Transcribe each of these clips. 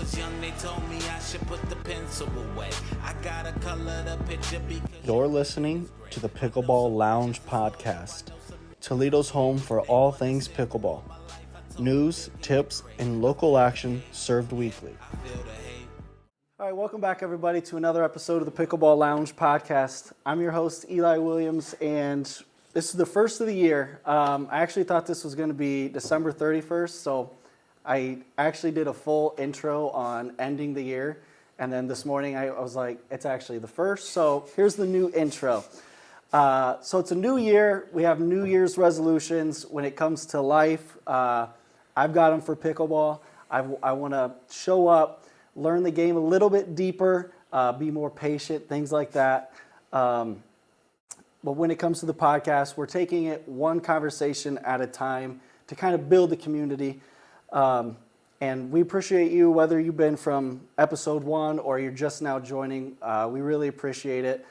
was young, they told me I should put the pencil away. I gotta color the picture because You're listening to the Pickleball Lounge podcast, Toledo's home for all things pickleball. News, tips, and local action served weekly. All right, welcome back, everybody, to another episode of the Pickleball Lounge podcast. I'm your host, Eli Williams, and this is the first of the year. I actually thought this was going to be December 31st, so I actually did a full intro on ending the year, and then this morning I was like, it's actually the first, so here's the new intro. So it's a new year. We have New Year's resolutions when it comes to life. I've got them for pickleball. I want to show up, learn the game a little bit deeper, be more patient, things like that. But when it comes to the podcast, we're taking it one conversation at a time to kind of build the community. And we appreciate you, whether you've been from episode 1 or you're just now joining. We really appreciate it.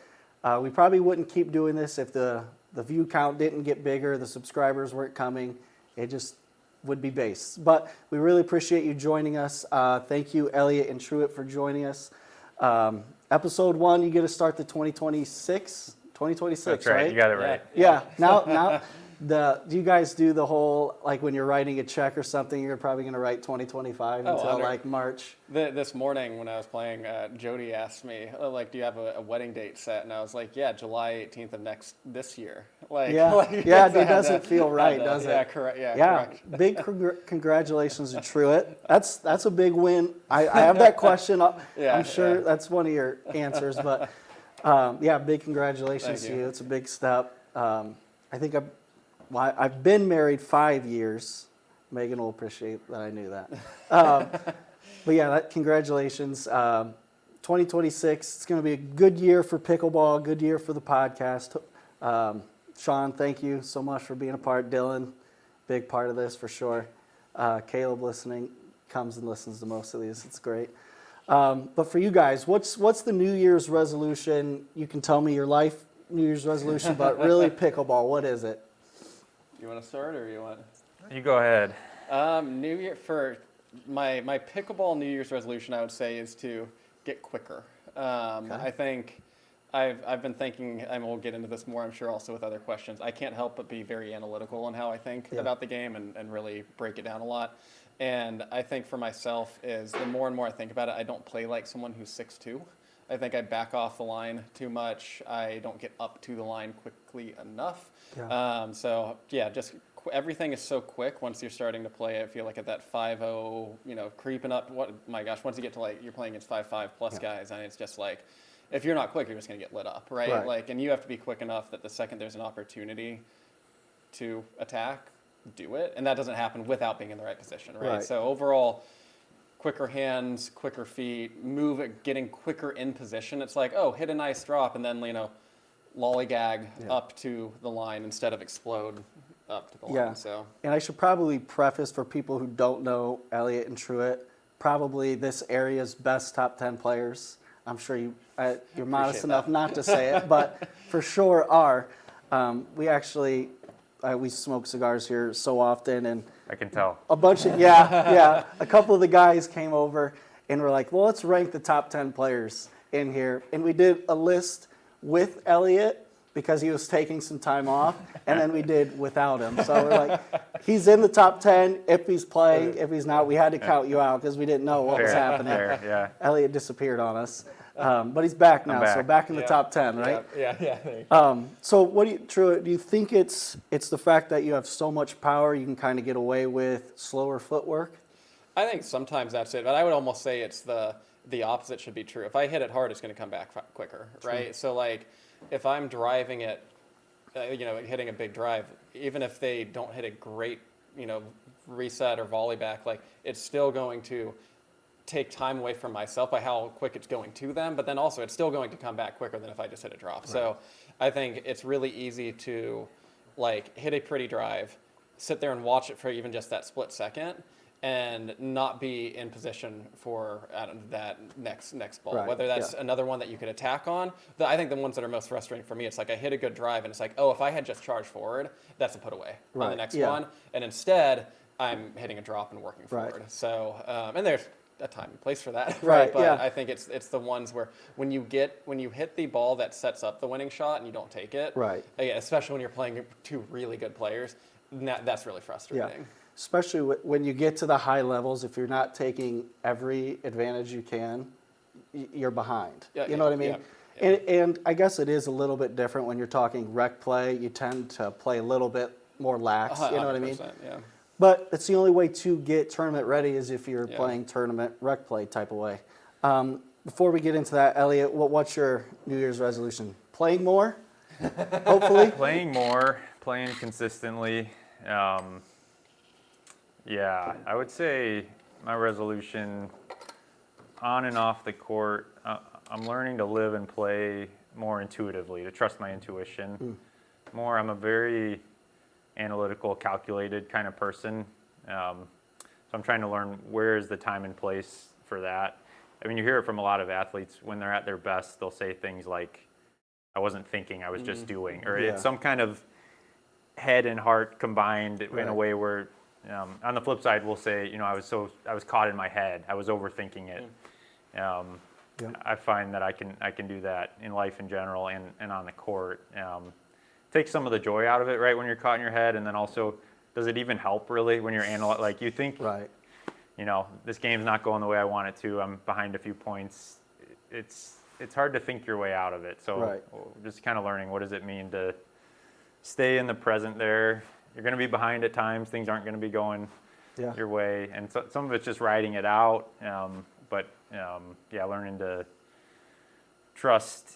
We probably wouldn't keep doing this if the view count didn't get bigger, the subscribers weren't coming. It just would be base. But we really appreciate you joining us. Thank you, Elliot and Truitt, for joining us. Episode 1, you get to start the 2026. 2026, That's right? You got it right. Yeah. Now, do you guys do the whole, like when you're writing a check or something, you're probably going to write 2025 until like March? This morning when I was playing, Jody asked me, like, do you have a wedding date set? And I was like, yeah, July 18th of this year. Like, yeah, it doesn't feel right, does it? Yeah, correct. Yeah, correct. Big congratulations to Truitt. That's a big win. I have that question up. I'm sure that's one of your answers, but big congratulations to you. It's a big step. I think I've been married 5 years. Megan will appreciate that I knew that. But yeah, congratulations. 2026, it's going to be a good year for pickleball, good year for the podcast. Sean, thank you so much for being a part. Dylan, big part of this for sure. Caleb comes and listens to most of these. It's great. But for you guys, what's the New Year's resolution? You can tell me your life New Year's resolution, but really pickleball, what is it? You want to start or you want? You go ahead. New Year for my pickleball New Year's resolution, I would say, is to get quicker. Okay. I think I've been thinking, and we'll get into this more, I'm sure, also with other questions. I can't help but be very analytical in how I think about the game and really break it down a lot. And I think for myself is the more and more I think about it, I don't play like someone who's 6'2". I think I back off the line too much. I don't get up to the line quickly enough. Yeah. Just everything is so quick once you're starting to play. I feel like at that 5-0, creeping up. Once you get to you're playing against 5'5" plus guys, and it's just like, if you're not quick, you're just gonna get lit up, right? And you have to be quick enough that the second there's an opportunity to attack, do it, and that doesn't happen without being in the right position, right? So overall, quicker hands, quicker feet, getting quicker in position. It's like, hit a nice drop and then, lollygag up to the line instead of explode up to the line. So. And I should probably preface for people who don't know Elliot and Truitt, probably this area's best top 10 players. I'm sure you're modest enough not to say it, but for sure are. We smoke cigars here so often, and I can tell. A bunch of, a couple of the guys came over and were like, well, let's rank the top 10 players in here. And we did a list with Elliot because he was taking some time off, and then we did without him. So we're like, he's in the top 10 if he's playing. If he's not, we had to count you out because we didn't know what was happening. Elliot disappeared on us. But he's back now, so back in the top 10, right? Yeah. So Truitt, do you think it's the fact that you have so much power you can kind of get away with slower footwork? I think sometimes that's it, but I would almost say it's the opposite should be true. If I hit it hard, it's going to come back quicker, right? So if I'm driving it, hitting a big drive, even if they don't hit a great, reset or volley back, it's still going to take time away from myself by how quick it's going to them, but then also it's still going to come back quicker than if I just hit a drop. Right. So I think it's really easy to hit a pretty drive, sit there and watch it for even just that split second, and not be in position for that next ball. Right. Whether that's another one that you could attack on. I think the ones that are most frustrating for me, it's like I hit a good drive and it's like, if I had just charged forward, that's a put away on the next one. And instead, I'm hitting a drop and working forward. So, and there's a time and place for that, Right, But yeah. I think it's the ones where when you hit the ball that sets up the winning shot and you don't take it, Right. again, especially when you're playing two really good players, that's really frustrating. Yeah. Especially when you get to the high levels, if you're not taking every advantage you can, you're behind. Yeah, You know what I mean? yeah. And I guess it is a little bit different when you're talking rec play. You tend to play a little bit more lax. You know what I mean? 100%, yeah. But it's the only way to get tournament ready is if you're Yeah. playing tournament rec play type of way. Before we get into that, Elliot, what's your New Year's resolution? Playing more, hopefully. Playing more, playing consistently. Yeah, I would say my resolution on and off the court, I'm learning to live and play more intuitively, to trust my intuition more. I'm a very analytical, calculated kind of person. So I'm trying to learn where is the time and place for that. I mean, you hear it from a lot of athletes when they're at their best, they'll say things like, I wasn't thinking, I was just doing. Or Yeah. it's some kind of head and heart combined in Right. a way where, on the flip side, we'll say, I was caught in my head. I was overthinking it. Yeah. I find that I can do that in life in general and on the court. Take some of the joy out of it, right, when you're caught in your head, and then also, does it even help really when you're like you think, Right. This game's not going the way I want it to. I'm behind a few points. It's hard to think your way out of it. So Right. just kind of learning what does it mean to stay in the present there. You're going to be behind at times. Things aren't going to be going Yeah. your way, and so, some of it's just riding it out. But learning to trust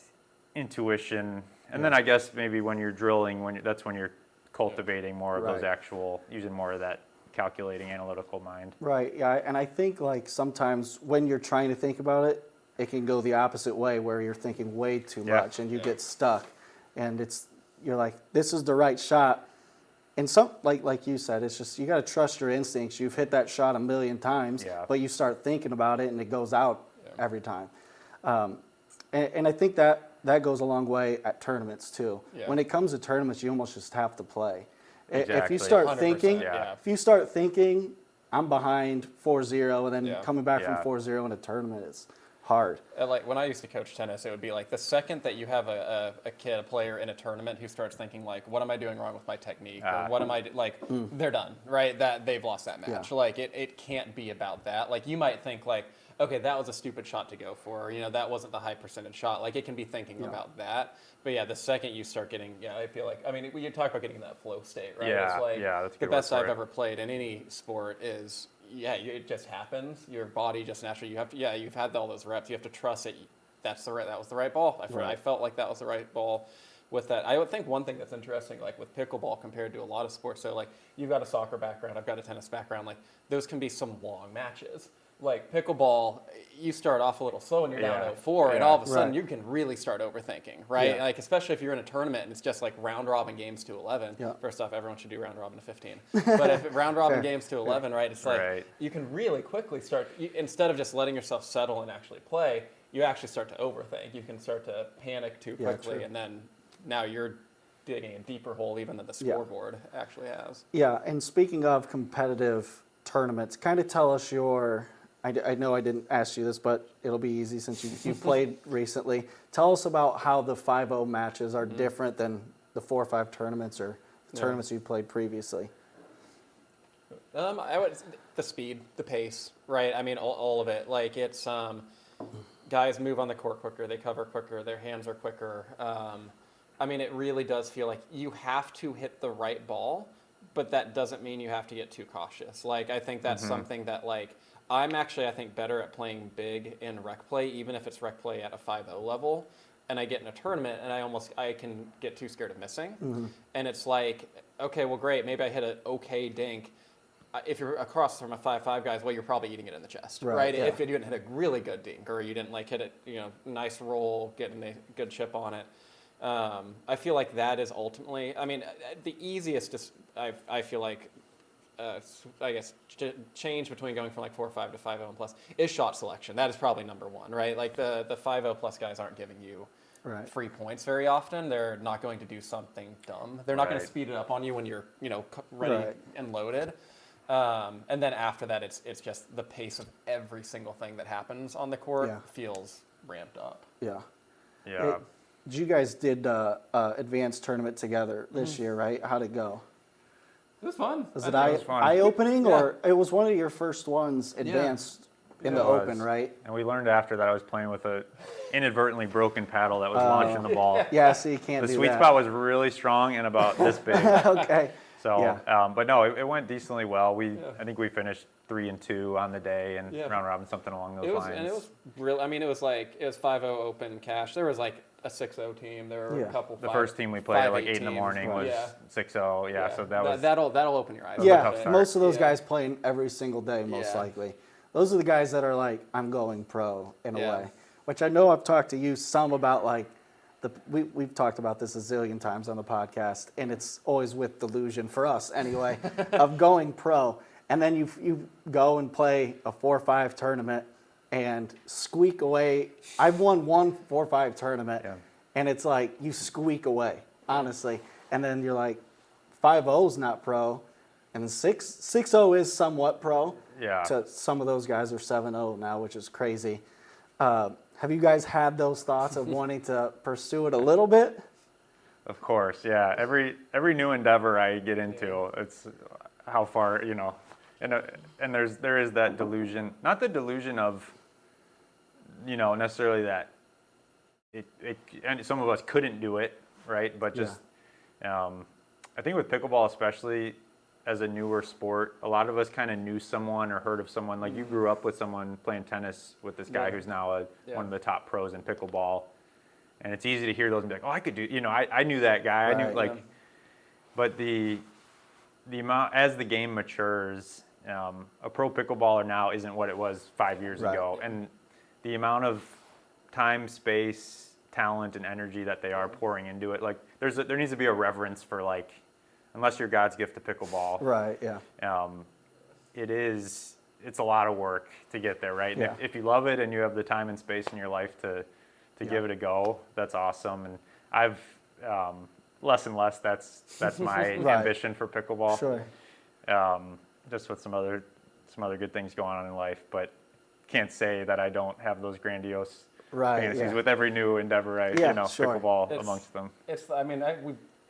intuition, and then I guess maybe when you're drilling, that's when you're cultivating more of those Right. using more of that calculating analytical mind. Right, yeah, and I think like sometimes when you're trying to think about it, it can go the opposite way where you're thinking way too Yeah. much and you get stuck, and you're like, this is the right shot, and some like you said, it's just you got to trust your instincts. You've hit that shot a million times, Yeah. but you start thinking about it and it goes out every time, and I think that goes a long way at tournaments too. Yeah. When it comes to tournaments, you almost just have to play. If Exactly. you start 100%, thinking, yeah. if you start thinking, I'm behind 4-0, and then Yeah. coming back Yeah. from 4-0 in a tournament is hard. Like when I used to coach tennis, it would be like the second that you have a player in a tournament who starts thinking like, what am I doing wrong with my technique? Or what am I, they're done, right? That they've lost that match. Yeah. Like it can't be about that. Like you might think like, okay, that was a stupid shot to go for, or, that wasn't the high percentage shot. Like it can be thinking about that. But yeah, the second you start getting, I feel like, I mean, you talk about getting in that flow state, right? Yeah, It's like that's a the good word best for I've it. ever played in any sport is, it just happens. Your body just naturally, you've had all those reps. You have to trust that that was the right ball. I felt like that was the right ball with that. I would think one thing that's interesting, like with pickleball compared to a lot of sports, so like you've got a soccer background, I've got a tennis background, like those can be some long matches. Like pickleball, you start off a little slow and you're down 0-4, and all of a sudden Right. you can really start overthinking, right? Yeah. Like especially if you're in a tournament and it's just like round robin games to 11. Yeah. First off, everyone should do round robin to 15. But if round robin Fair. games to 11, right? It's like Right. you can really quickly start instead of just letting yourself settle and actually play. You actually start to overthink. You can start to panic too Yeah, quickly, true. and then now you're digging a deeper hole even than the Yeah. scoreboard actually has. Yeah, and speaking of competitive tournaments, kind of tell us I know I didn't ask you this, but it'll be easy since you played recently. Tell us about how the 5-0 matches are different than the 4-5 tournaments or the tournaments you played previously. The speed, the pace, right? I mean, all of it. Like it's guys move on the court quicker, they cover quicker, their hands are quicker. I mean, it really does feel like you have to hit the right ball, but that doesn't mean you have to get too cautious. Like I think that's something that I'm actually, I think, better at playing big in rec play, even if it's rec play at a 5-0 level. And I get in a tournament, and I can get too scared of missing. And it's like, okay, well, great, maybe I hit an okay dink. If you're across from a 5-5 guys, well, you're probably eating it in the chest, right? Yeah. If you didn't hit a really good dink, or you didn't hit it, nice roll, getting a good chip on it. I feel like that is ultimately, I mean, the easiest, I feel like, I guess, change between going from 4-5 to 5-0 and plus is shot selection. That is probably number one, right? Like the 5-0 plus guys aren't giving you free points very often. They're not going to do something dumb. They're not going to Right. speed it up on you when you're, ready Right. and loaded. And then after that, it's just the pace of every single thing that happens on the court feels ramped up. Yeah. Yeah. You guys did advanced tournament together this year, right? How'd it go? It was fun. Was it was fun. eye-opening, or it was one of your first ones advanced in the It was. open, right? And we learned after that I was playing with a inadvertently broken paddle that was launching the ball. Yeah, so you can't The do sweet that. spot was really strong and about this big. Okay. So, Yeah. but no, it went decently well. I think we finished 3-2 on the day and round robin, something along those lines. And it was real. I mean, it was 5-0 open cash. There was like a 6-0 team. There were a couple. The first team we played at like 8 in the teams. morning was 6-0. Yeah, so that was that'll open your eyes. a Yeah, tough start. most of those guys playing every single day, most Yeah. likely. Those are the guys that are like, I'm going pro in a Yeah. way. Which I know I've talked to you some about, like, we've talked about this a zillion times on the podcast, and it's always with delusion, for us anyway, of going pro. And then you go and play a 4-5 tournament and squeak away. I've won one 4-5 tournament, and it's like you squeak away, honestly. And then you're like, 5-0's not pro, and 6-0 is somewhat pro. Yeah. So some of those guys are 7-0 now, which is crazy. Have you guys had those thoughts of wanting to pursue it a little bit? Of course, yeah. Every new endeavor I get into, it's how far, and there is that delusion, not the delusion of, necessarily that and some of us couldn't do it, right? But just, I think with pickleball especially, as a newer sport, a lot of us kind of knew someone or heard of someone. Like you grew up with someone playing tennis with this guy who's now one of the top pros in pickleball, and it's easy to hear those and be like, oh, I could do. I knew that guy. I knew but the amount as the game matures, a pro pickleballer now isn't what it was 5 years ago, and the amount of time, space, talent, and energy that they are pouring into it, like there needs to be a reverence for like. Unless you're God's gift to pickleball. Right, yeah. It's a lot of work to get there, right? And if you love it and you have the time and space in your life to give it a go, that's awesome. And I've less and less that's my ambition for pickleball. Sure. Just with some other good things going on in life, but can't say that I don't have those grandiose fantasies with every new endeavor. Pickleball amongst them.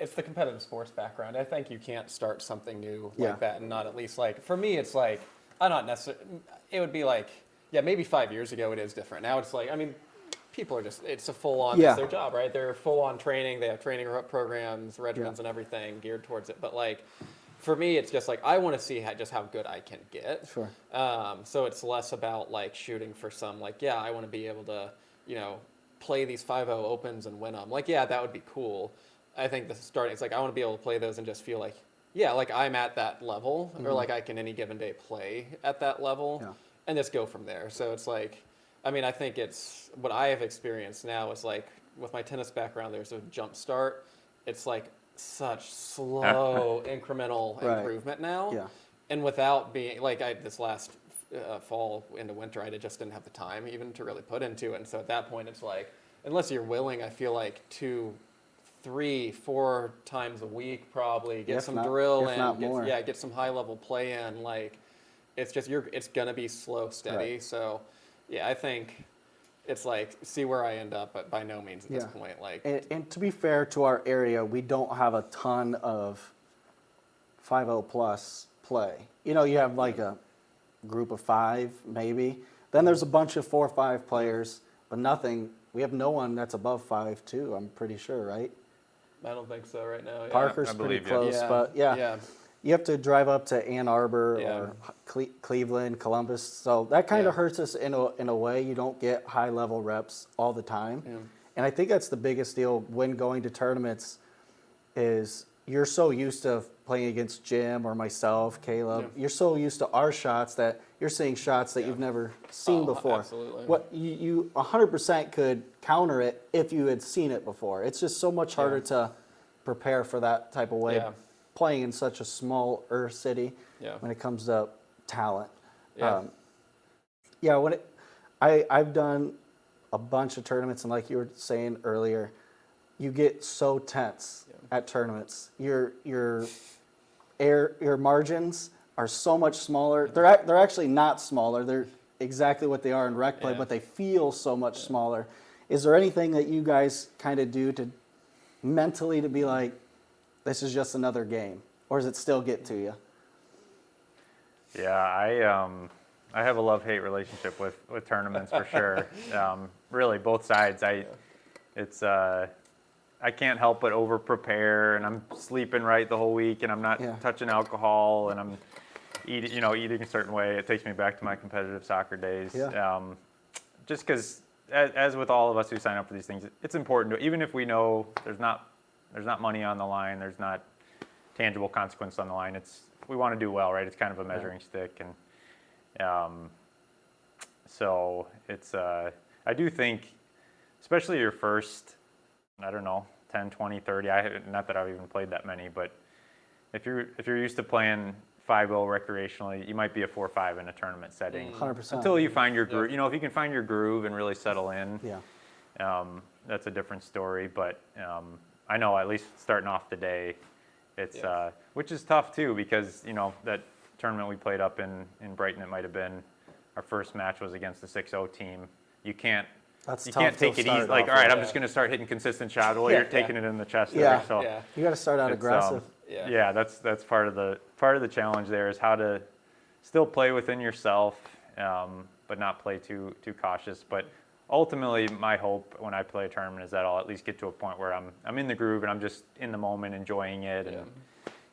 It's the competitive sports background. I think you can't start something new like that and not at least like, for me, it's like, I'm not necessarily, it would be like, maybe 5 years ago it is different. Now it's like, people are just, it's a full-on, it's their job, right? They're full-on training. They have training programs, regimens and everything geared towards it. But like, for me, it's just like, I want to see just how good I can get. Sure. So it's less about like shooting for some, like, I want to be able to, play these 5-0 opens and win them. Like, that would be cool. I think the starting, it's like, I want to be able to play those and just feel like, like I'm at that level, or like I can any given day play at that level and just go from there. So it's like, I think it's, what I have experienced now is like, with my tennis background, there's a jump start. It's like such slow incremental improvement now. Yeah. And without being, like this last fall into winter, I just didn't have the time even to really put into it. And so at that point, it's like, unless you're willing, I feel like 2, 3, 4 times a week probably get some drill in, get some high level play in. Like it's just it's gonna be slow, steady. So I think it's like see where I end up, but by no means at this point. Like and to be fair to our area, we don't have a ton of 5-0 plus play. You have like a group of 5 maybe. Then there's a bunch of 4-5 players, but nothing. We have no one that's above 5-2. I'm pretty sure, right? I don't think so right now. Parker's pretty close, but you have to drive up to Ann Arbor or Cleveland, Columbus. So that kind of hurts us in a way. You don't get high-level reps all the time. Yeah. And I think that's the biggest deal when going to tournaments is you're so used to playing against Jim or myself, Caleb. You're so used to our shots that you're seeing shots that you've never seen before. Absolutely. What you 100% could counter it if you had seen it before. It's just so much harder to prepare for that type of way, playing in such a smaller city when it comes to talent. I've done a bunch of tournaments, and like you were saying earlier, you get so tense at tournaments. Your margins are so much smaller. They're actually not smaller. They're exactly what they are in rec play, Yeah. but they feel so much smaller. Is there anything that you guys kind of do to mentally to be like, this is just another game, or does it still get to you? Yeah, I have a love-hate relationship with tournaments for sure. Really, both sides. I can't help but over-prepare, and I'm sleeping right the whole week, and I'm not touching alcohol, and I'm eating a certain way. It takes me back to my competitive soccer days. Yeah. Just because, as with all of us who sign up for these things, it's important to, even if we know there's not money on the line, there's not tangible consequence on the line. We want to do well, right? It's kind of a measuring stick, and so it's. I do think, especially your first, I don't know, 10, 20, 30. Not that I've even played that many, but if you're used to playing 5-0 recreationally, you might be a 4-5 in a tournament setting. 100%. Until you find your groove. If you can find your groove and really settle in, that's a different story. But I know at least starting off the day, it's which is tough too, because that tournament we played up in Brighton, it might have been our first match was against the 6-0 team. You can't take it easy. Like, all right, I'm just going to start hitting consistent shots. Well, you're taking it in the chest there. So you got to start out aggressive. That's part of the challenge there, is how to still play within yourself, but not play too cautious. But ultimately, my hope when I play a tournament is that I'll at least get to a point where I'm in the groove and I'm just in the moment, enjoying it. And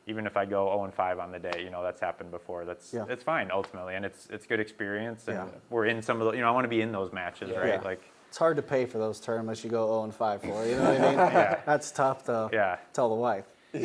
even if I go 0-5 on the day, that's happened before. It's fine ultimately, and it's good experience. And we're in some of the, I want to be in those matches, right? Yeah. Like, it's hard to pay for those tournaments you go 0-5 for. You know what I mean? That's tough to tell the wife. The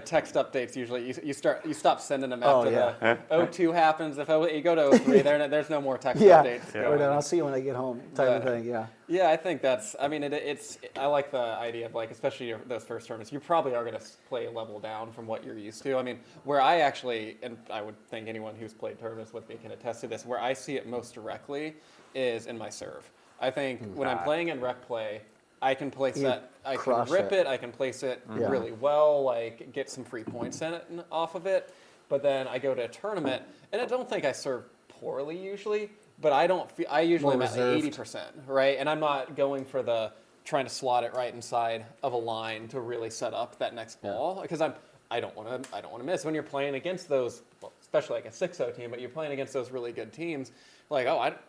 text updates usually you stop sending them after the 0-2 happens. If you go to 0-3, there's no more text updates. Or then I'll see you when I get home, type of thing. Yeah, I think that's. I mean, I like the idea of, like, especially those first tournaments. You probably are going to play a level down from what you're used to. I mean, where I actually, and I would think anyone who's played tournaments with me can attest to this, where I see it most directly is in my serve. I think when I'm playing in rec play, I can place that. I can rip it. I can place it really well. Like, get some free points in it off of it. But then I go to a tournament, and I don't think I serve poorly usually. But I usually am at 80%, right? And I'm not going for trying to slot it right inside of a line to really set up that next ball, because I don't want to miss. When you're playing against those, well, especially like a 6-0 team, but you're playing against those really good teams, like,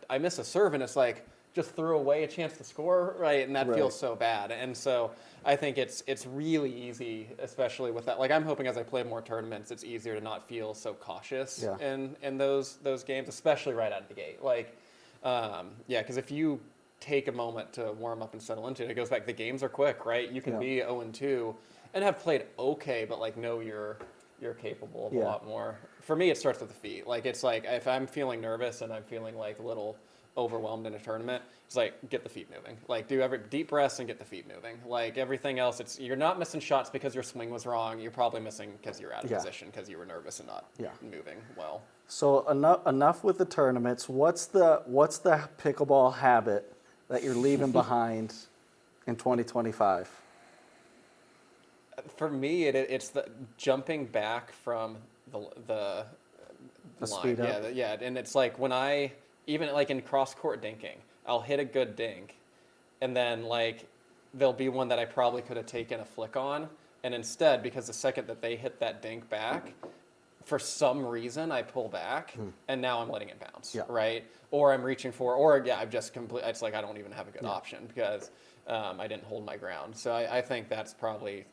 I miss a serve, and it's like, just threw away a chance to score, right? And that feels so bad. And so I think it's really easy, especially with that. Like, I'm hoping as I play more tournaments, it's easier to not feel so cautious in those games, especially right out of the gate. Like, because if you take a moment to warm up and settle into it, it goes back. The games are quick, right? You can be 0-2 and have played okay, but like know you're capable of a lot more. For me, it starts with the feet. Like, it's like if I'm feeling nervous and I'm feeling like a little overwhelmed in a tournament, it's like, get the feet moving. Like, do every deep breaths and get the feet moving. Like, everything else, you're not missing shots because your swing was wrong. You're probably missing because you're out of position, because you were nervous and not moving well. So enough with the tournaments. What's the pickleball habit that you're leaving behind in 2025? For me, it's the jumping back from the line. Speed up. And it's like when even like in cross-court dinking, I'll hit a good dink, and then like there'll be one that I probably could have taken a flick on, and instead, because the second that they hit that dink back, for some reason I pull back, and now I'm letting it bounce, right? Or I'm reaching for, I've just it's like I don't even have a good option because I didn't hold my ground. So I think that's probably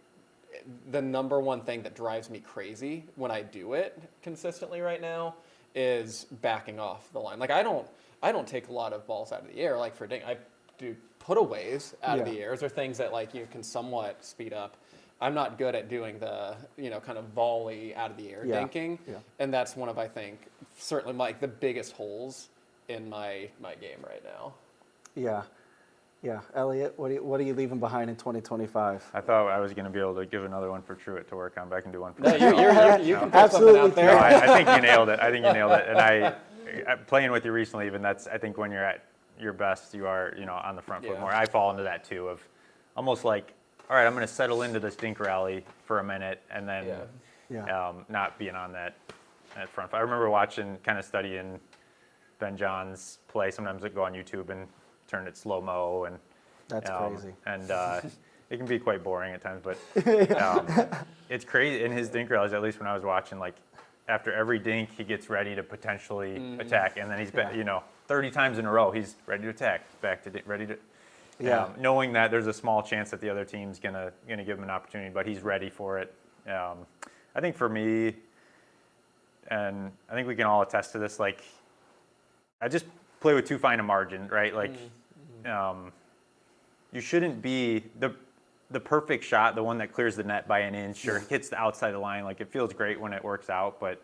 the number one thing that drives me crazy when I do it consistently right now, is backing off the line. Like, I don't take a lot of balls out of the air, like for dink. I do putaways out of the air. Or things that like you can somewhat speed up. I'm not good at doing the kind of volley out of the air dinking, and that's one of, I think, certainly like the biggest holes in my game right now. Yeah, Elliot, what are you leaving behind in 2025? I thought I was going to be able to give another one for Truett to work on, but I can do one for you can put absolutely something out there. No, I think you nailed it. And I playing with you recently, even that's, I think when you're at your best, you are, on the front foot more. I fall into that too, of almost like, all right, I'm going to settle into this dink rally for a minute, and then not being on that front. I remember watching, kind of studying Ben John's play. Sometimes I go on YouTube and turn it slow-mo, and That's crazy. And it can be quite boring at times, but it's crazy. In his dink rallies, at least when I was watching, like after every dink, he gets ready to potentially attack, and then he's been, 30 times in a row, he's ready to attack, ready to. Knowing that there's a small chance that the other team's gonna give him an opportunity, but he's ready for it. I think for me, and I think we can all attest to this, like I just play with too fine a margin, right? Like you shouldn't be the perfect shot, the one that clears the net by an inch or hits the outside of the line. Like it feels great when it works out, but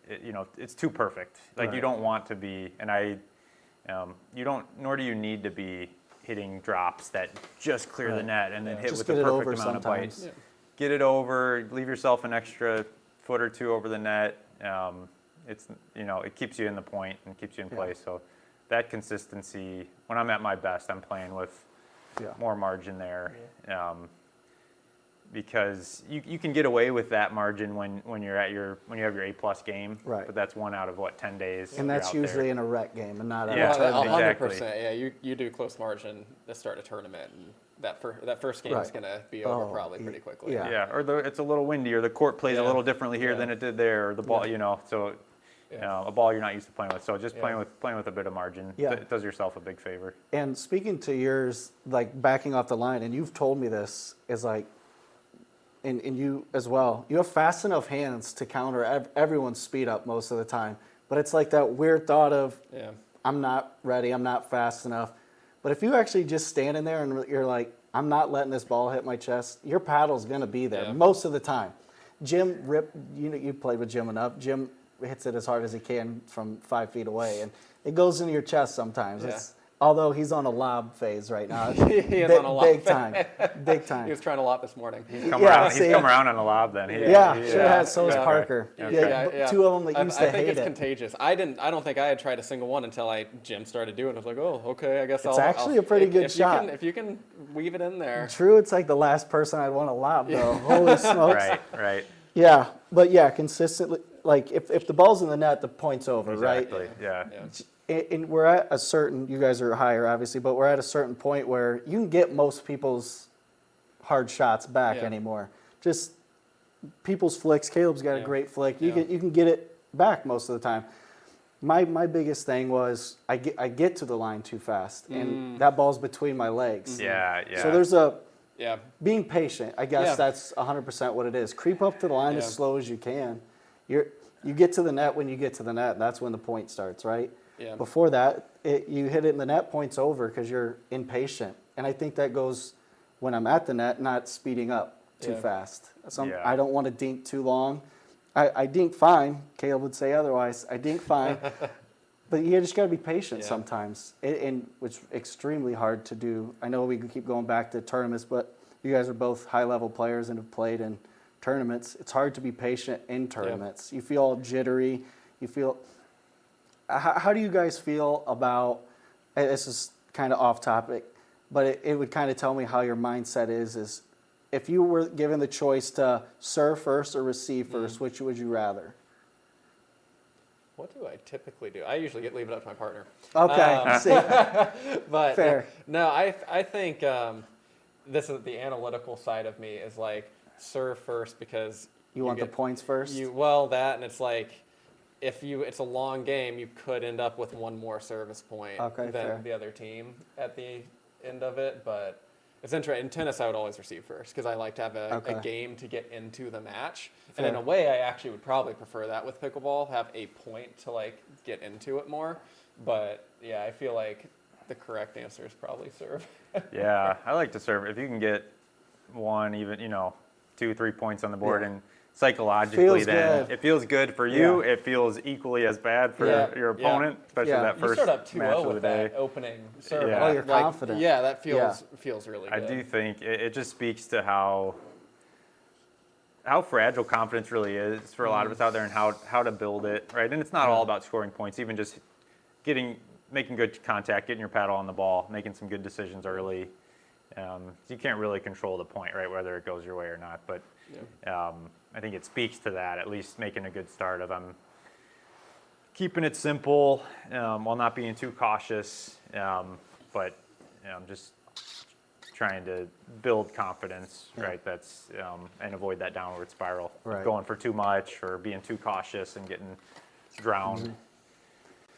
it's too perfect. Like you don't want to be, and you don't, nor do you need to be hitting drops that just clear the net and then hit Just with the get it perfect over amount of bite. sometimes. Get it over, leave yourself an extra foot or two over the net. It keeps you in the point and keeps you in place. So that consistency, when I'm at my best, I'm playing with more margin there. Because you can get away with that margin when you have your A+ game, Right. but that's 1 out of 10 days. And that's you're out usually there. in a rec game and not at Yeah. a tournament. 100%. Yeah, you do close margin to start a tournament, and that first game is Right. going to be over probably pretty quickly. yeah. Yeah, or it's a little windy, or the court plays a little differently here than it did there, or the ball, so a ball you're not used to playing with. So just playing with a bit of margin, it does yourself a big favor. And speaking to yours, like backing off the line, and you've told me this, is like, and you as well, you have fast enough hands to counter everyone's speed up most of the time. But it's like that weird thought of, I'm not ready, I'm not fast enough. But if you actually just stand in there and you're like, I'm not letting this ball hit my chest, your paddle's going to be there most of the time. Jim you played with Jim enough. Jim hits it as hard as he can from 5 feet away, and it goes into your chest sometimes. Yeah. Although he's on a lob phase right now. He is on a lob big phase. time. Big time. He was trying a lot this morning. He's come around on a lob then. Sure has. So is Parker. Okay. Two of them that used to I think hate it's it. contagious. I don't think I had tried a single one until Jim started doing it. I was like, oh, okay, I guess It's actually a pretty good shot. If you can weave it in there. True, it's like the last person I'd want to lob, though. Holy smokes. Right. Yeah, but consistently, like if the ball's in the net, the point's over, Exactly. right? Yeah. And we're at a certain, you guys are higher, obviously, but we're at a certain point where you can get most people's hard shots back anymore. Just people's flicks. Caleb's got a great flick. You can get it back most of the time. My biggest thing was I get to the line too fast, and that ball's between my legs. Yeah. So there's being patient. I guess that's 100% what it is. Creep up to the line as slow as you can. You get to the net when you get to the net, and that's when the point starts, right? Yeah. Before that, you hit it in the net, point's over because you're impatient. And I think that goes when I'm at the net, not speeding up too fast. I don't want to dink too long. I dink fine. Caleb would say otherwise. I dink fine. But you just got to be patient sometimes, and which is extremely hard to do. I know we can keep going back to tournaments, but you guys are both high-level players and have played in tournaments. It's hard to be patient in tournaments. You feel all jittery. You feel... How do you guys feel about, this is kind of off topic, but it would kind of tell me how your mindset is if you were given the choice to serve first or receive first, which would you rather? What do I typically do? I usually leave it up to my partner. Okay, see. But Fair. No, I think this is the analytical side of me is like serve first because You want the points first? That, and it's like it's a long game, you could end up with one more service point than fair. the other team at the end of it. But it's interesting. In tennis, I would always receive first because I like to have a game to get into the match. Fair. And in a way, I actually would probably prefer that with pickleball, have a point to like get into it more. But yeah, I feel like the correct answer is probably serve. Yeah, I like to serve. If you can get one, even 2, 3 points on the board, and psychologically, it feels good for you. It feels equally as bad for your opponent, especially that first you start up 2-0 match of the with day. that opening serve. Yeah. Oh, you're confident. Yeah, that feels really good. I do think it just speaks to how fragile confidence really is for a lot of us out there, and how to build it, right? And it's not all about scoring points, even just making good contact, getting your paddle on the ball, making some good decisions early. You can't really control the point, right, whether it goes your way or not. But I think it speaks to that, at least making a good start of I'm keeping it simple while not being too cautious, but just trying to build confidence, right? That's and avoid that downward spiral, Right. going for too much or being too cautious and getting drowned.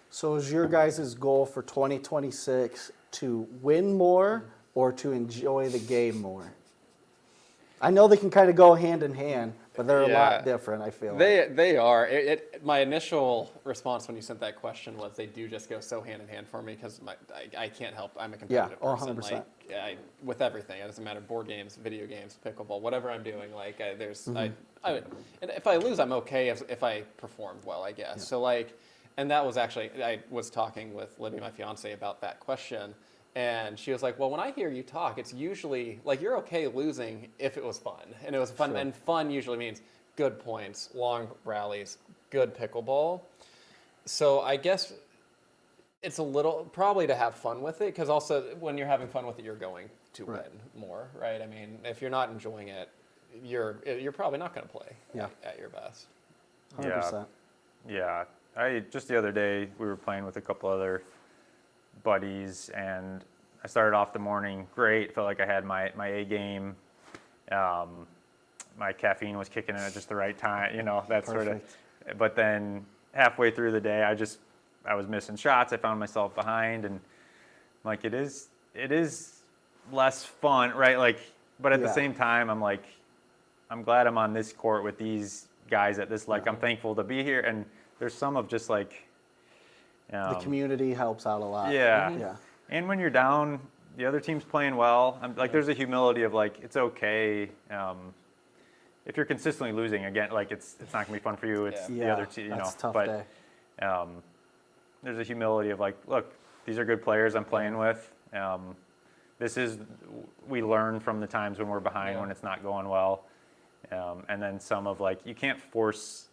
So is your guys' goal for 2026 to win more or to enjoy the game more? I know they can kind of go hand in hand, but they're a lot different, I feel like. They are. My initial response when you sent that question was they do just go so hand in hand for me because I can't help. I'm a competitive person. 100%. Like, with everything. It doesn't matter. Board games, video games, pickleball, whatever I'm doing. Like and if I lose, I'm okay if I performed well, I guess. So like, and that was actually, I was talking with Libby, my fiance, about that question. And she was like, well, when I hear you talk, it's usually like you're okay losing if it was fun. And it was fun. And fun usually means good points, long rallies, good pickleball. So I guess it's a little probably to have fun with it because also when you're having fun with it, you're going to win more, right? I mean, if you're not enjoying it, you're probably not going to play at your best. 100%. Yeah. Just the other day, we were playing with a couple other buddies, and I started off the morning great. Felt like I had my A game. My caffeine was kicking in at just the right time, that sort of. But then halfway through the day, I was missing shots. I found myself behind, and like it is less fun, right? Like, but at the same time, I'm like, I'm glad I'm on this court with these guys at this. Like, I'm thankful to be here, and there's some of just like. The community helps out a lot. Yeah. Yeah. And when you're down, the other team's playing well. There's a humility of like, it's okay. If you're consistently losing, again, like it's not gonna be fun for you. It's the other team, That's a tough but day. there's a humility of like, look, these are good players I'm playing with. We learn from the times when we're behind, when it's not going well. And then some of like, you can't force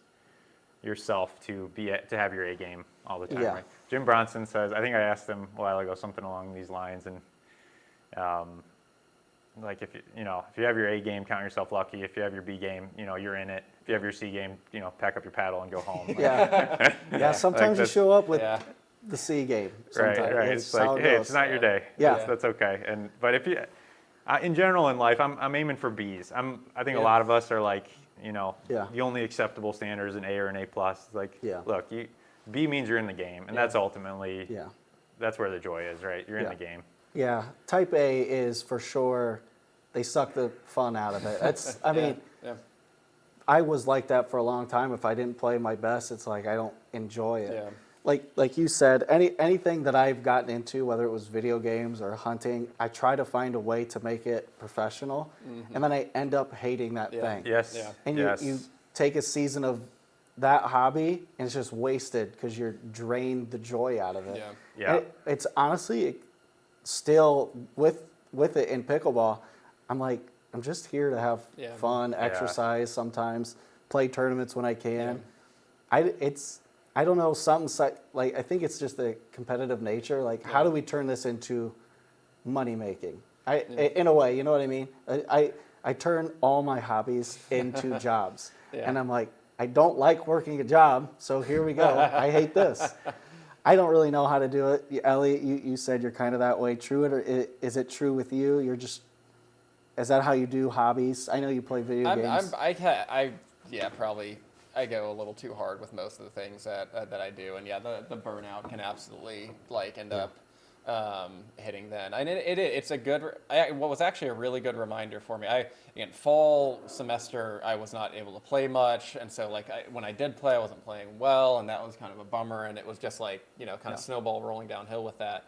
yourself to have your A game all the time. Yeah. Right? Jim Bronson says, I think I asked him a while ago something along these lines, and like if you have your A game, count yourself lucky. If you have your B game, you're in it. If you have your C game, pack up your paddle and go home. Yeah. Sometimes you show up with the C game. Sometimes. Right. It's like, hey, it's not your day. Yeah. That's okay. But if you, in general in life, I'm aiming for Bs. I think a lot of us are like, the only acceptable standard is an A or an A plus. It's like, look, B means you're in the game, and that's ultimately, that's where the joy is, right? You're in the game. Yeah, type A is for sure, they suck the fun out of it. That's, I mean, I was like that for a long time. If I didn't play my best, it's like I don't enjoy it. Yeah. Like you said, anything that I've gotten into, whether it was video games or hunting, I try to find a way to make it professional, and then I end up hating that thing. Yes. Yeah. And you take a season of that hobby, and it's just wasted because you're drained the joy out of it. Yeah. It's honestly still with it in pickleball. I'm like, I'm just here to have fun, exercise sometimes, play tournaments when I can. I don't know, like I think it's just the competitive nature. Like, how do we turn this into money making? In a way, you know what I mean? I turn all my hobbies into jobs, and I'm like, I don't like working a job, so here we go. I hate this. I don't really know how to do it. Elliot, you said you're kind of that way. True, or is it true with you? Is that how you do hobbies? I know you play video games. Probably. I go a little too hard with most of the things that I do, and the burnout can absolutely end up hitting then. And it's a good. What was actually a really good reminder for me. Again, fall semester I was not able to play much, and so when I did play, I wasn't playing well, and that was kind of a bummer. And it was just of snowball rolling downhill with that.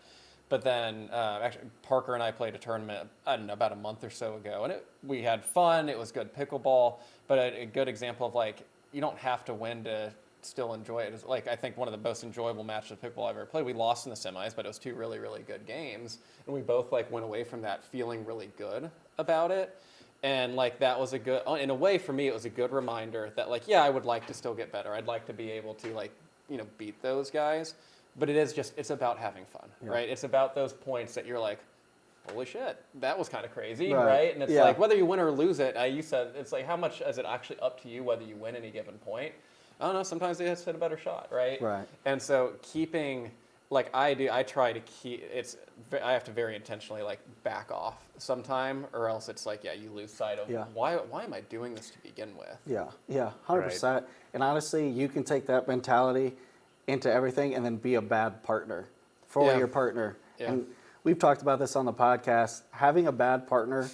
But then actually Parker and I played a tournament, I don't know, about a month or so ago, and we had fun. It was good pickleball, but a good example of you don't have to win to still enjoy it. It's I think one of the most enjoyable matches of pickleball I've ever played. We lost in the semis, but it was two really, really good games. And we both went away from that feeling really good about it. And that was a good, in a way for me, it was a good reminder that I would like to still get better. I'd like to be able to beat those guys. But it's about having fun, right? It's about those points that you're holy shit, that was kind of crazy, Right. right? And it's Yeah. like, whether you win or lose it, you said, it's like, how much is it actually up to you whether you win any given point? I don't know, sometimes they just hit a better shot, right? Right. And so keeping, like I try to keep, I have to very intentionally like back off sometime, or else it's like, yeah, you lose sight of Yeah. why am I doing this to begin with? Yeah, 100%. And honestly, you can take that mentality into everything and then be a bad partner for Yeah. your partner. Yeah. And we've talked about this on the podcast. Having a bad partner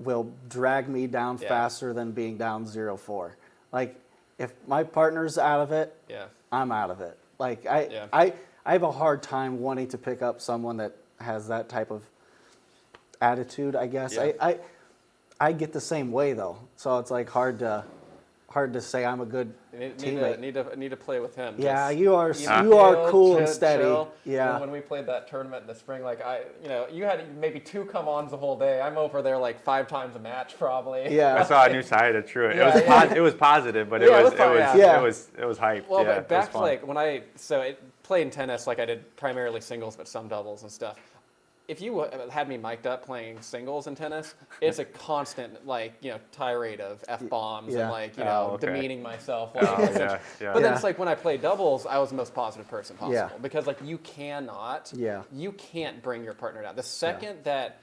will drag me down Yeah. faster than being down 0-4. Like, if my partner's out of it, Yeah. I'm out of it. Like, Yeah. I have a hard time wanting to pick up someone that has that type of attitude, I guess. Yeah. I get the same way though, so it's like hard to say I'm a good teammate. Need to play with him. Yeah, Just you are chill, cool and chill, steady. chill. Yeah. When we played that tournament in the spring, like you had maybe 2 come-ons the whole day. I'm over there like 5 times a match probably. Yeah. I saw a new side of Truett. Yeah, It was positive, but Yeah, it was fun, yeah. it was hyped. Well, yeah, but back it to was fun. like when I played tennis, like I did primarily singles, but some doubles and stuff. If you had me mic'd up playing singles in tennis, it's a constant tirade of f-bombs Yeah. and like Oh, okay. demeaning myself. Oh, yeah, yeah. But then Yeah. it's like when I play doubles, I was the most positive person possible Yeah. because like you can't bring your partner down. The second that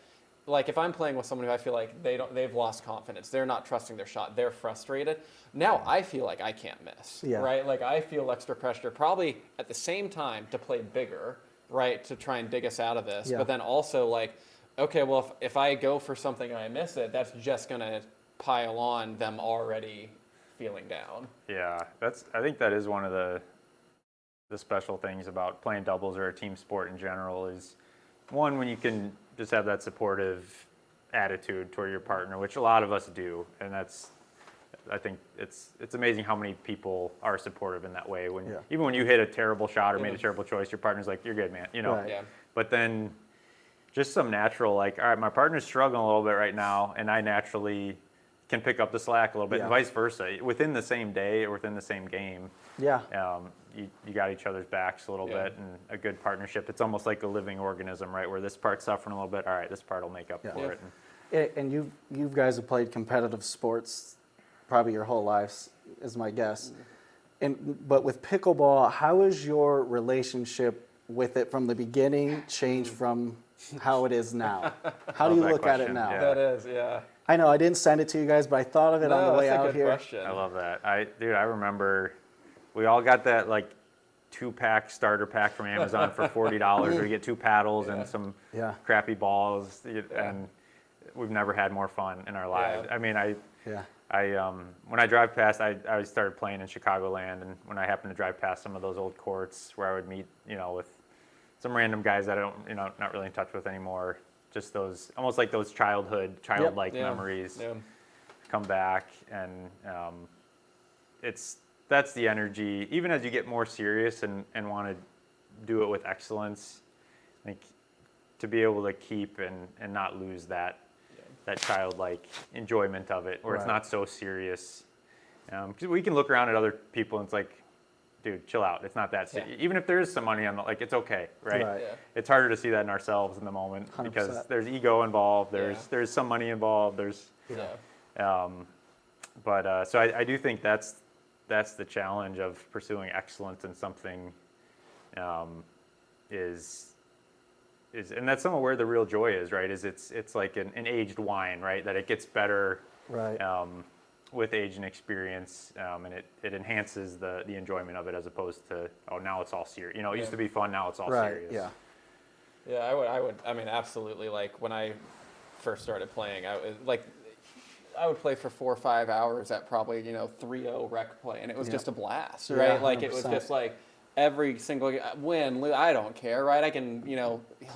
like if I'm playing with someone who I feel like they've lost confidence, they're not trusting their shot, they're frustrated. Now I feel like I can't miss, Yeah. right? Like I feel extra pressure, probably at the same time to play bigger, right, to try and dig us out of this. Yeah. But then also like, okay, well if I go for something and I miss it, that's just gonna pile on them already feeling down. Yeah, I think that is one of the special things about playing doubles or a team sport in general is one, when you can just have that supportive attitude toward your partner, which a lot of us do, and I think it's amazing how many people are supportive in that way. When even when you hit a terrible shot or made a terrible choice, your partner's like, "You're good, man," Right. Yeah. But then just some natural, like, all right, my partner's struggling a little bit right now, and I naturally can pick up the slack a little bit, Yeah. and vice versa. Within the same day or within the same game, Yeah. you got each other's backs a little Yeah. bit, and a good partnership. It's almost like a living organism, right? Where this part's suffering a little bit, all right, this part will make up Yeah. for Yeah. it. And And you guys have played competitive sports probably your whole lives, is my guess. But with pickleball, how is your relationship with it from the beginning changed from how it is now? How do Love you that look at it question, now? yeah. That is, yeah. I know I didn't send it to you guys, but I thought of it on the way that's a out good here. question. I love that. I remember we all got that like 2-pack starter pack from Amazon for $40 where you get 2 paddles and some Yeah. crappy balls, and we've never had more fun in our lives. Yeah. I mean, Yeah. when I drive past, I started playing in Chicagoland, and when I happened to drive past some of those old courts where I would meet, with some random guys that I don't, not really in touch with anymore, just those, almost like those childlike Yeah. memories Yeah. come come back, and that's the energy. Even as you get more serious and want to do it with excellence, like to be able to keep and not lose that childlike enjoyment of it, where it's Right. not so serious. 'Cause we can look around at other people and it's like, dude, chill out. It's not that serious. Yeah. Even if there is some money on it's okay, right? Right. Yeah. It's harder to see that in ourselves in the moment 100%. because there's ego involved. Yeah. There's some money involved. Yeah. So I do think that's the challenge of pursuing excellence in something, and that's some of where the real joy is, right? Is it's like an aged wine, right? That it gets better Right. with age and experience, and it enhances the enjoyment of it as opposed to, oh, now it's all serious. It used to be fun, now it's all Right. serious. Yeah. Yeah, I mean, absolutely. Like when I first started playing, I would play for 4 or 5 hours at probably 3-0 rec play, and it was Yeah. just a blast, Yeah, right? Like it was 100%. just like every single win, lose, I don't care, right? I can Play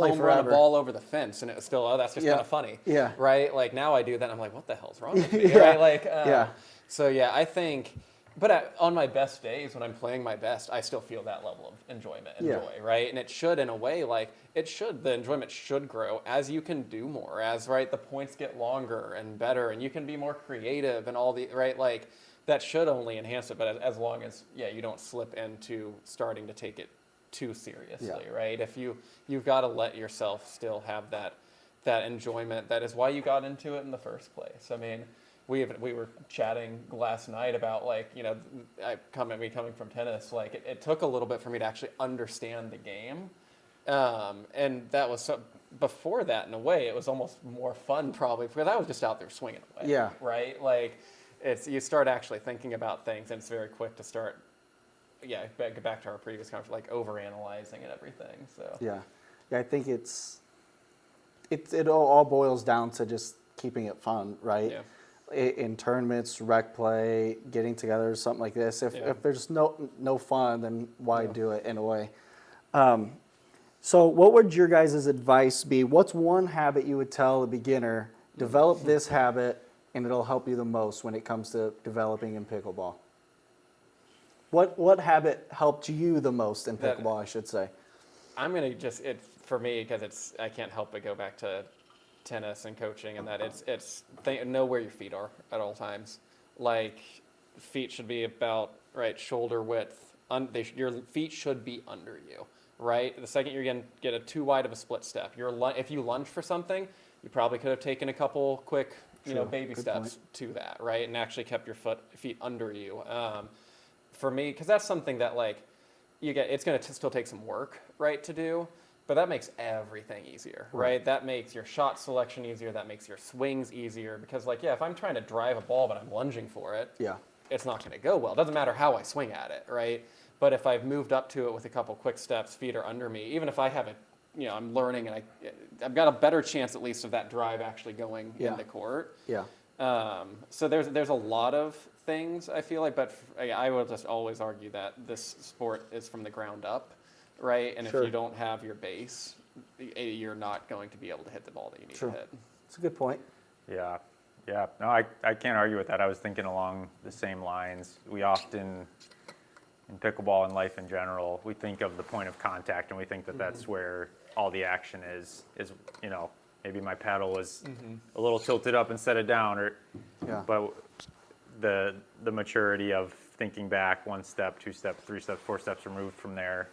home run a forever. ball over the fence, and it was still that's just Yeah. kind of funny, Yeah. right? Like now I do that, and I'm like, what the hell's wrong with me, Yeah. right? Like Yeah. So yeah, I think. But on my best days, when I'm playing my best, I still feel that level of enjoyment and Yeah. joy, right? And it should, in a way, the enjoyment should grow as you can do more, as, right, the points get longer and better, and you can be more creative and all the, right, like, that should only enhance it, but as long as, you don't slip into starting to take it too seriously, right? If you've got to let yourself still have that that enjoyment that is why you got into it in the first place. I mean, we were chatting last night about, like, you know, coming from tennis, like it took a little bit for me to actually understand the game, and that was before that, in a way it was almost more fun probably because I was just out there swinging away. Yeah. Right. Like you start actually thinking about things, and it's very quick to start. Yeah, back to our previous conversation, like overanalyzing and everything. So Yeah, I think it all boils down to just keeping it fun, right? Yeah. In tournaments, rec play, getting together, something like this. If there's no fun, then why do it in a way? So what would your guys' advice be? What's one habit you would tell a beginner, develop this habit, and it'll help you the most when it comes to developing in pickleball? What habit helped you the most in pickleball, I should say? I'm going to for me, because I can't help but go back to tennis and coaching, and that know where your feet are at all times. Like, feet should be about shoulder width. Your feet should be under you, right? The second you're going to get a too wide of a split step, if you lunge for something, you probably could have taken a couple quick, baby steps to that, right, and actually kept your feet under you. For me, because that's something that it's going to still take some work, right, to do. But that makes everything easier, right? That makes your shot selection easier. That makes your swings easier. Because, if I'm trying to drive a ball but I'm lunging for it, it's not going to go well. It doesn't matter how I swing at it, right? But if I've moved up to it with a couple quick steps, feet are under me, even if I haven't, I'm learning and I've got a better chance at least of that drive actually going into court. Yeah. So there's a lot of things, I feel like, but I will just always argue that this sport is from the ground up. Right, and if you don't have your base, you're not going to be able to hit the ball that you need to hit. That's a good point. Yeah. No, I can't argue with that. I was thinking along the same lines. We often, in pickleball and life in general, we think of the point of contact, and we think that that's where all the action is. Maybe my paddle was a little tilted up instead of down, but the maturity of thinking back 1 step, 2 steps, 3 steps, 4 steps removed from there.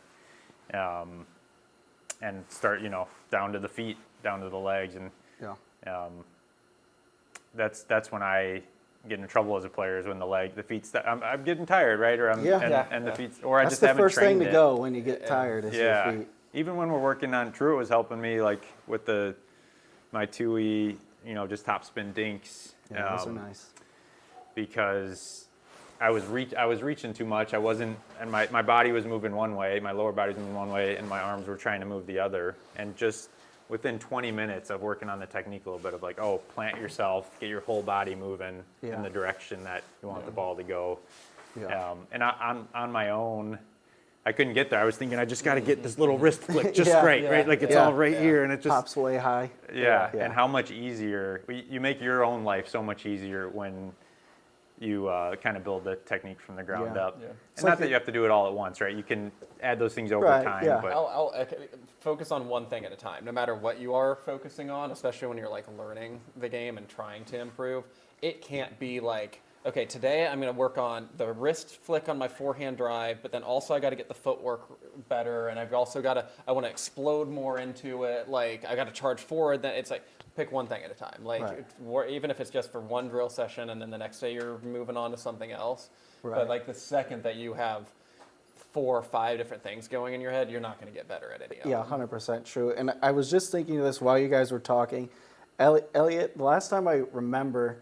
And start, down to the feet, down to the legs, and that's when I get into trouble as a player. Is when the feet. I'm getting tired, right? Or the feet, or I just haven't trained it. That's the first thing to go when you get tired. Is your feet. Even when we're working on Drew was helping me with my 2E, just top spin dinks. Yeah, those are nice. Because I was reaching too much. I wasn't, and my body was moving one way, my lower body was moving one way, and my arms were trying to move the other. And just within 20 minutes of working on the technique a little bit of plant yourself, get your whole body moving in the direction that you want the ball to go. Yeah. And on my own, I couldn't get there. I was thinking I just got to get this little wrist flick just right? Like it's all right here, and it just pops way high. Yeah. And how much easier you make your own life so much easier when you kind of build the technique from the ground up. Yeah. And not that you have to do it all at once, right? You can add those things over time. Yeah. But I'll focus on one thing at a time, no matter what you are focusing on, especially when you're learning the game and trying to improve. It can't be okay, today I'm going to work on the wrist flick on my forehand drive, but then also I got to get the footwork better, and I've also I want to explode more into it. I got to charge forward. Then it's pick one thing at a time. Even if it's just for one drill session, and then the next day you're moving on to something else. Right. But the second that you have 4 or 5 different things going in your head, you're not going to get better at any of them. Yeah, 100% true. And I was just thinking of this while you guys were talking. Elliot, the last time I remember,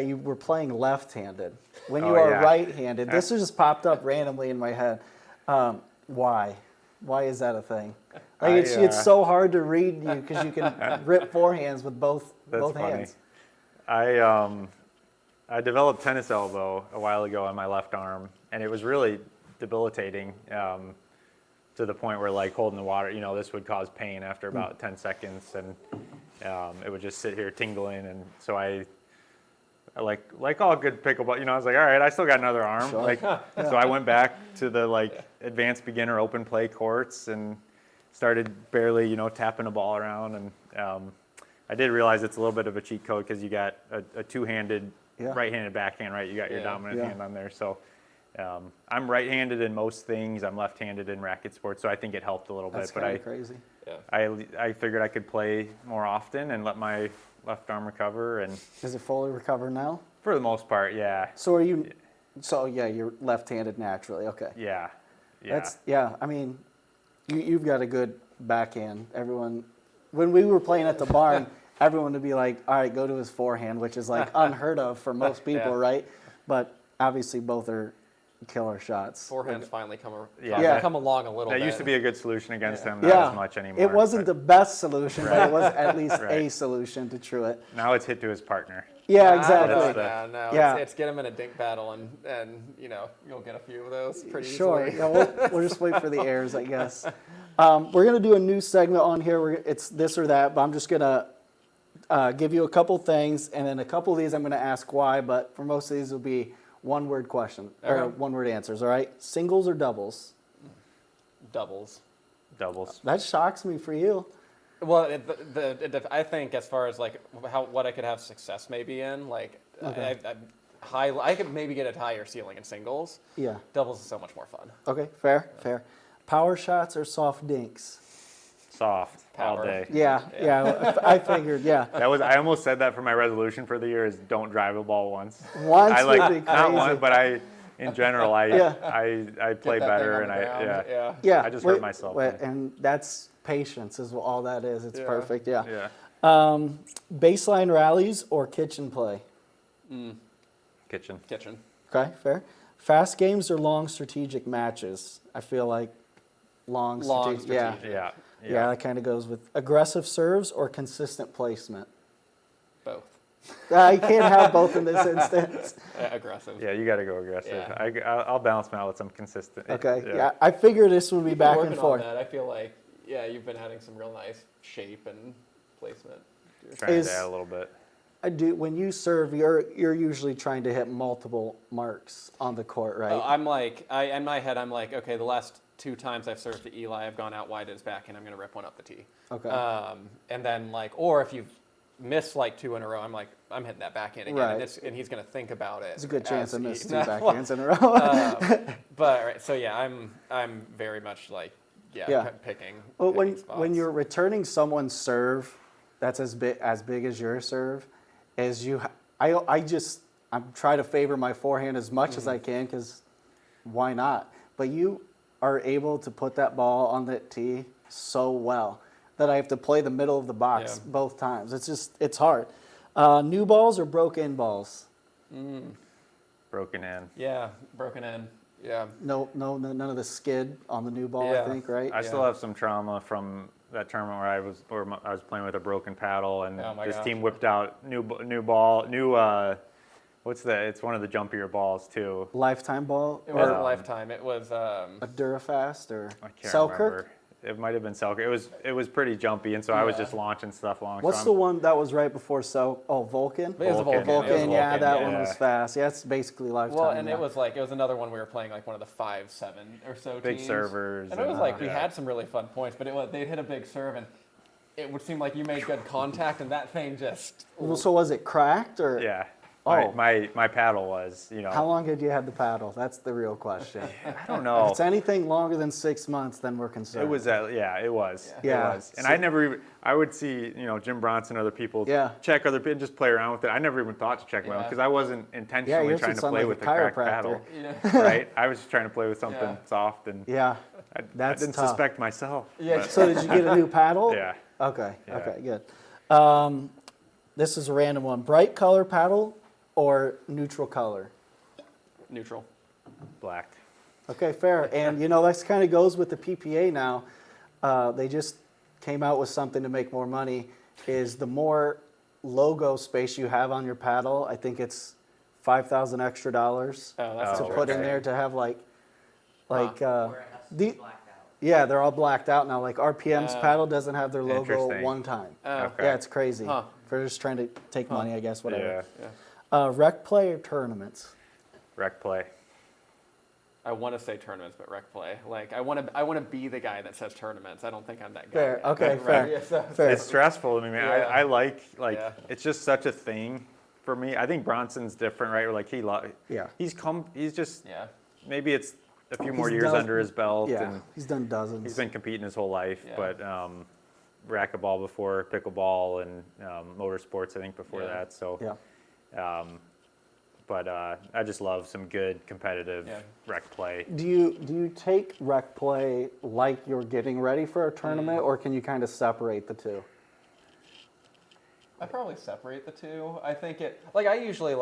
you were playing left-handed. When you are right-handed, this just popped up randomly in my head. Why? Why is that a thing? It's so hard to read you because you can rip forehands with both hands. I developed tennis elbow a while ago on my left arm, and it was really debilitating to the point where holding the water, this would cause pain after about 10 seconds, and it would just sit here tingling. And so I like all good pickleball, I was all right, I still got another arm. Sure. So I went back to the advanced beginner open play courts and started barely, tapping a ball around. And I did realize it's a little bit of a cheat code because you got a two-handed right-handed backhand, right? You got your dominant hand on there. So I'm right-handed in most things. I'm left-handed in racket sports, so I think it helped a little bit. That's kind of crazy. I figured I could play more often and let my left arm recover, and Is it fully recovered now? for the most part, yeah. So are you? So yeah, you're left-handed naturally. Okay. Yeah. I mean, you've got a good backhand. Everyone, when we were playing at the barn, everyone would be like, "All right, go to his forehand," which is like unheard of for most people, right? But obviously, both are killer shots. Forehand's finally come Yeah. along a little bit. That used to be a good solution against him, not as much anymore. It wasn't the best solution, but it was at least a Right. solution to true it. Now it's hit to his partner. Yeah, No, exactly. no. Yeah. It's get him in a dink battle, and you'll get a few of those pretty Sure. easily. Yeah, we'll just wait for the airs, I guess. We're going to do a new segment on here. It's this or that, but I'm just going to give you a couple things, and then a couple of these I'm going to ask why, but for most of these it'll be one-word question, or Okay. one-word answers, all right? Singles or doubles? Doubles. Doubles. That shocks me for you. Well, I think as far as like what I could have success maybe in, like Okay. I could maybe get a higher ceiling in singles. Yeah. Doubles is so much more fun. Okay, fair. Power shots or soft dinks? Soft all Power. day. Yeah, I figured, yeah. I almost said that for my resolution for the year is don't drive a ball once. Once I would like be not crazy. one, but in general I play Get that better, thing on and the ground. yeah. Yeah, I just hurt myself. and that's patience is all that is. It's Yeah. perfect, yeah. Yeah. Baseline rallies or kitchen play? Kitchen. Okay, fair. Fast games or long strategic matches? I feel like long strategic. Yeah. Yeah, that kind of goes with aggressive serves or consistent placement. Both. I can't have both in this instance. Aggressive. Yeah, you got to go aggressive. Yeah. I'll balance them out with some consistent. Okay, yeah. I figured this would be You've been back working and forth. on that. I feel like you've been adding some real nice shape and placement. Trying Is- to add a little bit. I do. When you serve, you're usually trying to hit multiple marks on the court, right? I'm like, in my head, I'm like, okay, the last 2 times I've served to Eli, I've gone out wide at his back, and I'm going to rip one up the tee. Okay. And then or if you've missed like 2 in a row, I'm like, I'm hitting that backhand again, Right. and he's going to think about it. It's a good chance I missed 2 No, backhands in a row. But right, so I'm very much like picking. Well, picking when spots. you're returning someone's serve, that's as big as your serve, I'm trying to favor my forehand as much as I can because why not? But you are able to put that ball on the tee so well that I have to play the middle of the box both times. It's hard. New balls or broke-in balls? Broken in. Yeah, broken in. Yeah. No, none of the skid on the new ball. I Yeah. think, right? I still have some trauma from that tournament where I was playing with a broken paddle, and Oh my this gosh. team whipped out new ball. It's one of the jumpier balls too. Lifetime ball It or wasn't Lifetime. It was a Durafast or I can't Selkirk? remember. It might have been Selkirk. It was pretty jumpy, and so I was Yeah. just launching stuff along. What's the one that was right before Vulcan? It was a Vulcan. Vulcan. It was a Vulcan, yeah, Vulcan, that yeah. one was fast. Yeah, it's basically Lifetime. Well, and yeah. it was another one we were playing like one of the 5-7 or so Big teams. servers. And it was like we yeah. had some really fun points, but they'd hit a big serve and it would seem like you made good contact and that thing just Well, so was it cracked or? Yeah. Oh. My paddle was, How long did you have the paddle? That's the real question. I don't know. If it's anything longer than 6 months, then we're concerned. It was it was. Yeah. It was. And I would see, Jim Bronson, other people check other people and just play around with it. I never even thought to check my own because I wasn't intentionally yours trying would to sound play like with a a cracked paddle. chiropractor. Right? I was just trying to play with something Yeah. soft and Yeah, I that's didn't tough. suspect myself. Yeah. but- So did you get a new paddle? Yeah. Okay, Yeah. okay, good. This is a random one. Bright color paddle or neutral color? neutral. Black. Okay, fair. And that kind of goes with the PPA now. They just came out with something to make more money. Is the more logo space you have on your paddle, I think it's $5,000 extra dollars Oh, that's to Oh, put in okay. there to have Where it has to be the blacked out. yeah, they're all blacked out now. Like RPM's paddle doesn't have their logo Interesting. one time. Okay. Yeah, it's crazy. Huh. For just trying to take money, I guess, whatever. Yeah. Rec play or tournaments? Rec play. I want to say tournaments, but rec play. Like I want to be the guy that says tournaments. I don't think I'm that guy. Fair. yet. Okay, Right, fair. yeah, so- Fair. It's stressful to me, man. Yeah. I like Yeah. it's just such a thing for me. I think Bronson's different, right? Where like Yeah. he's just Yeah. maybe it's a few more He's years done- under his belt Yeah, and he's done dozens. he's been competing his whole life, Yeah. but racquetball before pickleball and motorsports, I think, before Yeah. that. So, Yeah. but I just love some good competitive Yeah. rec play. Do you take rec play like you're getting ready for a tournament, or can you kind of separate the two? I probably separate the two. I think I usually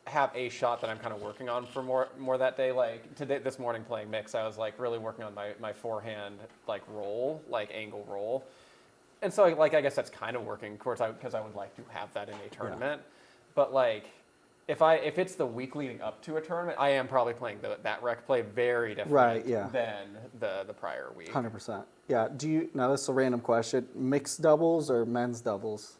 have a shot that I'm kind of working on for more that day. Like today, this morning playing mix, I was like really working on my forehand roll, angle roll. And so I guess that's kind of working towards because I would like to have that in a tournament. But if it's the week leading up to a tournament, I am probably playing that rec play very different Right, yeah. than the prior week. 100%. Yeah. Now this is a random question: mixed doubles or men's doubles?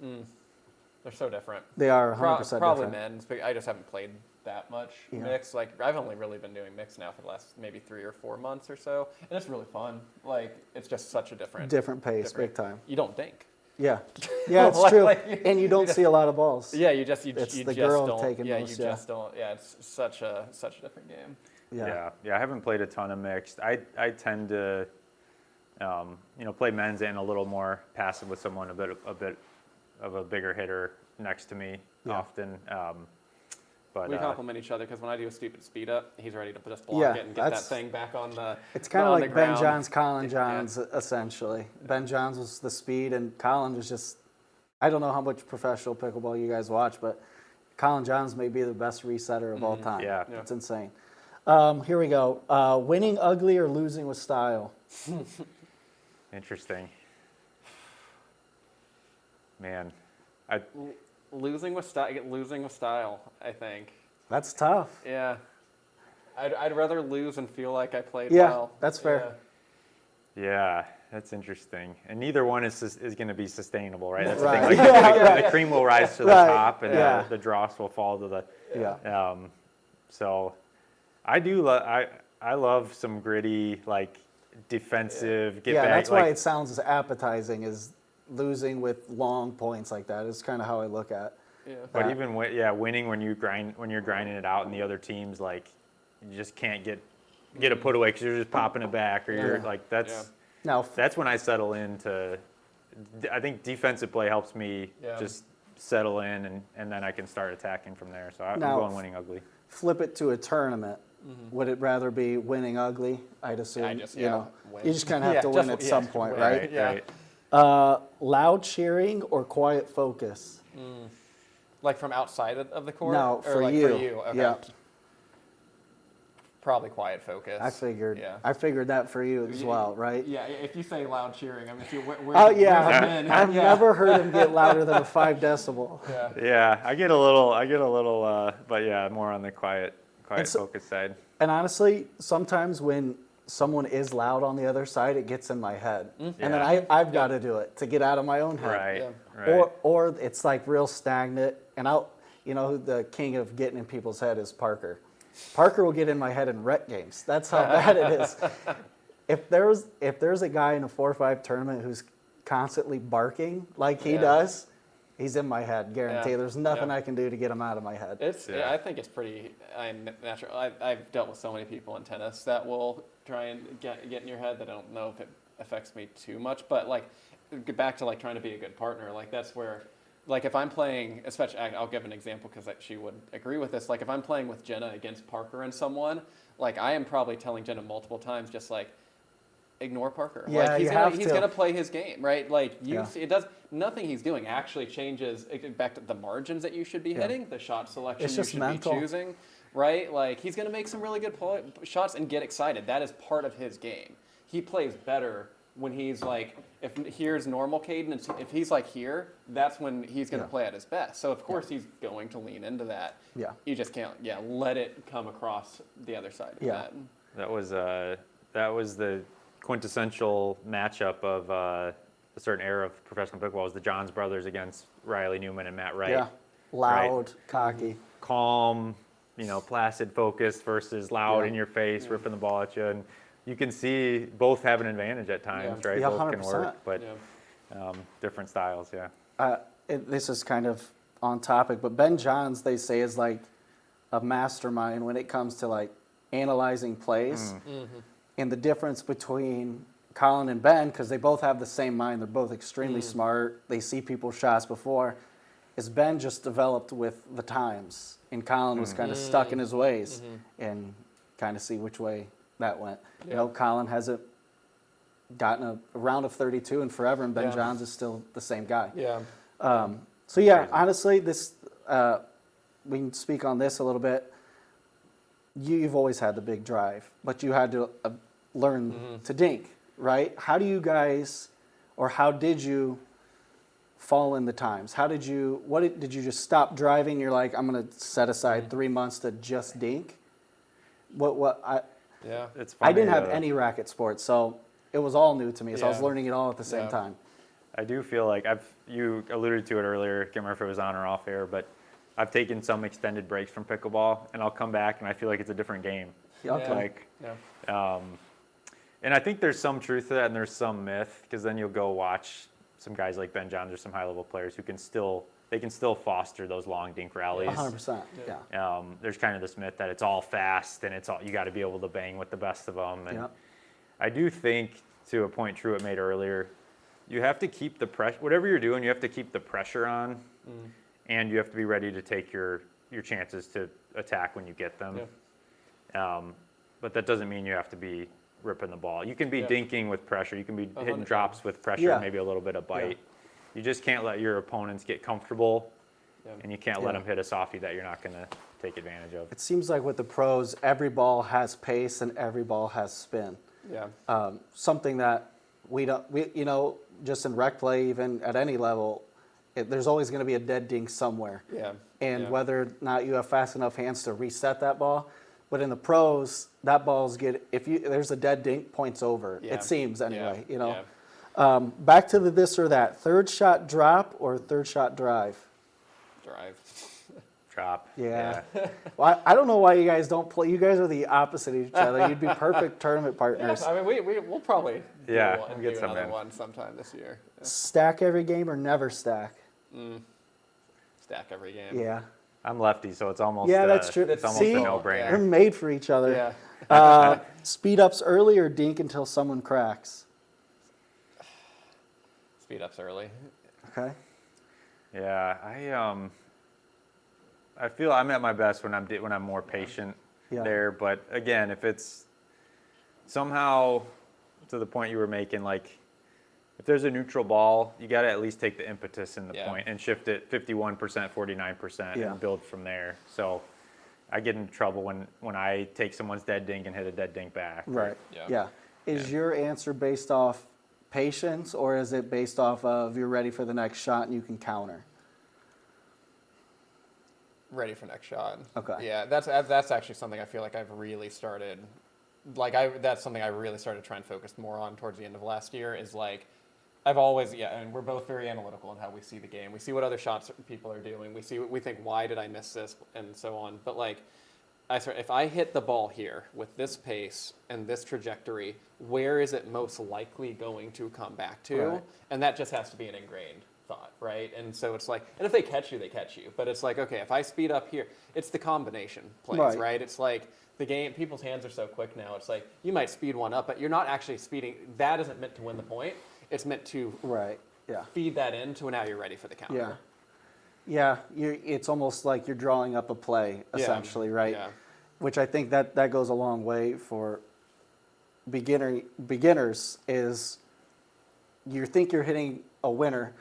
They're so different. They are 100% Probably different. men's, but I just haven't played that much Yeah. mix. I've only really been doing mix now for the last maybe 3 or 4 months or so, and it's really fun. It's just such a different pace, big time. You don't think. Yeah, yeah, it's true. Like, and you don't see a lot of balls. Yeah, It's you the just girl don't. taking Yeah, most, you yeah. just don't. Yeah, it's such a different game. Yeah. Yeah, I haven't played a ton of mixed. I tend to, play men's and a little more passive with someone a bit of a bigger hitter next to me Yeah. often. But We complement each other because when I do a stupid speed up, he's ready to just block Yeah, it and get that that's- thing back on the. It's kind of on like the Ben ground. Johns, Colin Yeah. Johns, essentially. Ben Johns was the speed, and Colin was just. I don't know how much professional pickleball you guys watch, but Colin Johns may be the best resetter of all time. Yeah. Yeah. It's insane. Here we go. Winning ugly or losing with style? Interesting. Man, Losing with style, I think. That's tough. Yeah. I'd rather lose and feel like I played Yeah, well. that's fair. yeah, that's interesting. And neither one is going to be sustainable, right? That's Right. the thing. Like, the cream will rise to the Right, top, and yeah. the dross will fall to the. Yeah. So, I do. I love some gritty, defensive. Get Yeah, back. that's why it sounds as appetizing as losing with long points like that. Is kind of how I look at. Yeah. But that. even winning when you're grinding it out, and the other team's you just can't get a put away because you're just popping it back, or you're Yeah. that's Now, that's when I settle into. I think defensive play helps me Yeah. just settle in, and then I can start attacking from there. So I'm Now- going winning ugly. flip it to a tournament. Would it rather be winning ugly? I'd assume. I just- you yeah, know, win. you just kind of have Yeah, to win just- at yeah, some just point, win. right? Yeah. Loud cheering or quiet focus? From outside of the court? No, Or for For you. you. Okay. Yeah. Probably quiet focus. I figured. Yeah. I figured that for you as well, right? Yeah, if you say loud cheering, I mean, if you, Oh yeah, where's the men? I've Yeah. never heard him get louder than a 5 decibel. Yeah. Yeah, I get a little, but yeah, more on the quiet so- focus side. And honestly, sometimes when someone is loud on the other side, it gets in my head, and then Yeah. I've got to do it to get out of my own head. Right. Yeah. Right. Or it's real stagnant, and who the king of getting in people's head is Parker. Parker will get in my head in rec games. That's how bad it is. If there's a guy in a 4-5 tournament who's constantly barking like he Yeah. does, he's in my head, guarantee. Yeah. There's nothing Yeah. I can do to get him out of my head. I think it's pretty natural. I've dealt with so many people in tennis that will try and get in your head that I don't know if it affects me too much. But get back to trying to be a good partner. That's where, if I'm playing, especially I'll give an example because she would agree with this. If I'm playing with Jenna against Parker and someone, I am probably telling Jenna multiple times, just ignore Parker. Yeah, he's you gonna, have he's to. gonna play his game, right? Yeah. It does nothing he's doing actually changes back to the margins that you should be hitting, the shot selection It's you just should mental. be choosing, right? He's gonna make some really good shots and get excited. That is part of his game. He plays better when he's if here's normal cadence, if he's here, that's when he's gonna Yeah. play at his best. So of course he's going to lean into that. Yeah. You just can't let it come across the other side of Yeah. that. That was the quintessential matchup of a certain era of professional pickleball. Was the Johns brothers against Riley Newman and Matt Wright. Yeah, loud, cocky. Calm, placid focus versus loud Yeah. in your face, ripping the ball at you, and you can see both have an advantage at times, Yeah. right? Yeah, both can 100%. work, but Yeah. different styles. Yeah. This is kind of on topic, but Ben Johns, they say, is a mastermind when it comes to analyzing plays, and the difference between Colin and Ben, because they both have the same mind. They're both extremely smart. They see people's shots before. Is Ben just developed with the times, and Colin was kind of stuck in his ways, and kind of see which way that went. You know, Colin hasn't gotten a round of 32 in forever, and Ben Johns is still the same guy. Yeah. So yeah, honestly, this we can speak on this a little bit. You've always had the big drive, but you had to learn to dink, right? How do you guys, or how did you fall in the times? How did you? Did you just stop driving? You're like, I'm gonna set aside 3 months to just dink. It's funny, I didn't have any racket sports, so it was all new to me. So I was learning it all at the same time. I do feel like you alluded to it earlier. I can't remember if it was on or off air, but I've taken some extended breaks from pickleball, and I'll come back and I feel like it's a different game. Okay. And I think there's some truth to that, and there's some myth, because then you'll go watch some guys like Ben Johns or some high-level players who can still foster those long dink rallies. 100%. Yeah. There's kind of this myth that it's all fast and you got to be able to bang with the best of them. And I do think, to a point Truett made earlier, you have to keep the pressure. Whatever you're doing, you have to keep the pressure on, and you have to be ready to take your chances to attack when you get them. But that doesn't mean you have to be ripping the ball. You can be dinking with pressure. You can be hitting drops with pressure, maybe a little bit of bite. You just can't let your opponents get comfortable, and you can't let them hit a softie that you're not going to take advantage of. It seems like with the pros, every ball has pace and every ball has spin. Yeah. Something that we just in rec play, even at any level, there's always going to be a dead dink somewhere. Yeah. And whether or not you have fast enough hands to reset that ball, but in the pros, that ball's there's a dead dink, points over. It seems anyway. You know. Back to the this or that. Third shot drop or third shot drive? Drive. Drop. Yeah. Well, I don't know why you guys don't play. You guys are the opposite of each other. You'd be perfect tournament partners. I mean, we'll probably do get some another in. one sometime this year. Stack every game or never stack? Stack every game. Yeah. I'm lefty, so it's almost that's true. It's almost See? a no-brainer. They're made for each other. Yeah. Speed ups early or dink until someone cracks? Speed ups early. Okay. Yeah, I feel I'm at my best when I'm more patient there. But again, if it's somehow to the point you were making, like if there's a neutral ball, you got to at least take the impetus in the point and shift it 51%, 49%, and build from there. So I get in trouble when I take someone's dead dink and hit a dead dink back. Right. Yeah. Is your answer based off patience, or is it based off of you're ready for the next shot and you can counter? Ready for next shot. Okay. Yeah, that's actually something I feel like I've really started. That's something I really started trying to focus more on towards the end of last year. Is like, I've always and we're both very analytical in how we see the game. We see what other shots people are doing. We think, why did I miss this, and so on. But like, if I hit the ball here with this pace and this trajectory, where is it most likely going to come back to? Right. And that just has to be an ingrained thought, right? And so it's like, and if they catch you, they catch you. But it's like, okay, if I speed up here, it's the combination plays, right? It's like the game, people's hands are so quick now. It's like you might speed one up, but you're not actually speeding. That isn't meant to win the point. It's meant to feed that in to now you're ready for the counter. Yeah. It's almost like you're drawing up a play, essentially, right? Yeah. Which I think that goes a long way for beginners is you think you're hitting a winner.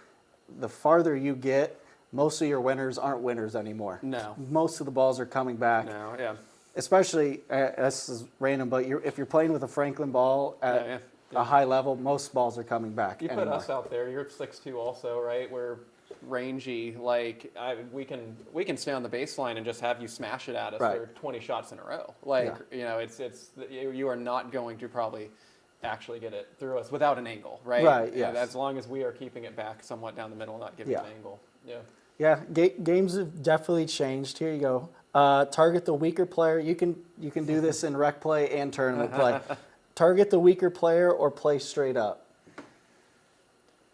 The farther you get, most of your winners aren't winners anymore. No. Most of the balls are coming back. No, yeah. Especially, this is random, but if you're playing with a Franklin ball at a high level, most balls are coming back. You put us out there. You're 6'2" also, right? We're rangy. Like we can stay on the baseline and just have you smash it at us for 20 shots in a row. Like you know, you are not going to probably actually get it through us without an angle, right? Right. Yes. As long as we are keeping it back somewhat down the middle, not giving an angle. Yeah. Yeah. Games have definitely changed. Here you go. Target the weaker player. You can do this in rec play and tournament play. Target the weaker player or play straight up.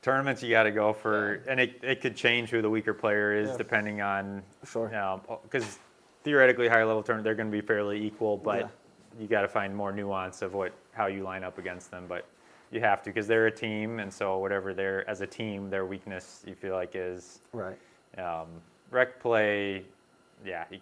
Tournaments, you got to go for, and it could change who the weaker player is depending on, because theoretically higher level tournament, they're going to be fairly equal, but you got to find more nuance of how you line up against them. But you have to because they're a team, and so whatever they're as a team, their weakness you feel like is Right. rec play. Yeah, you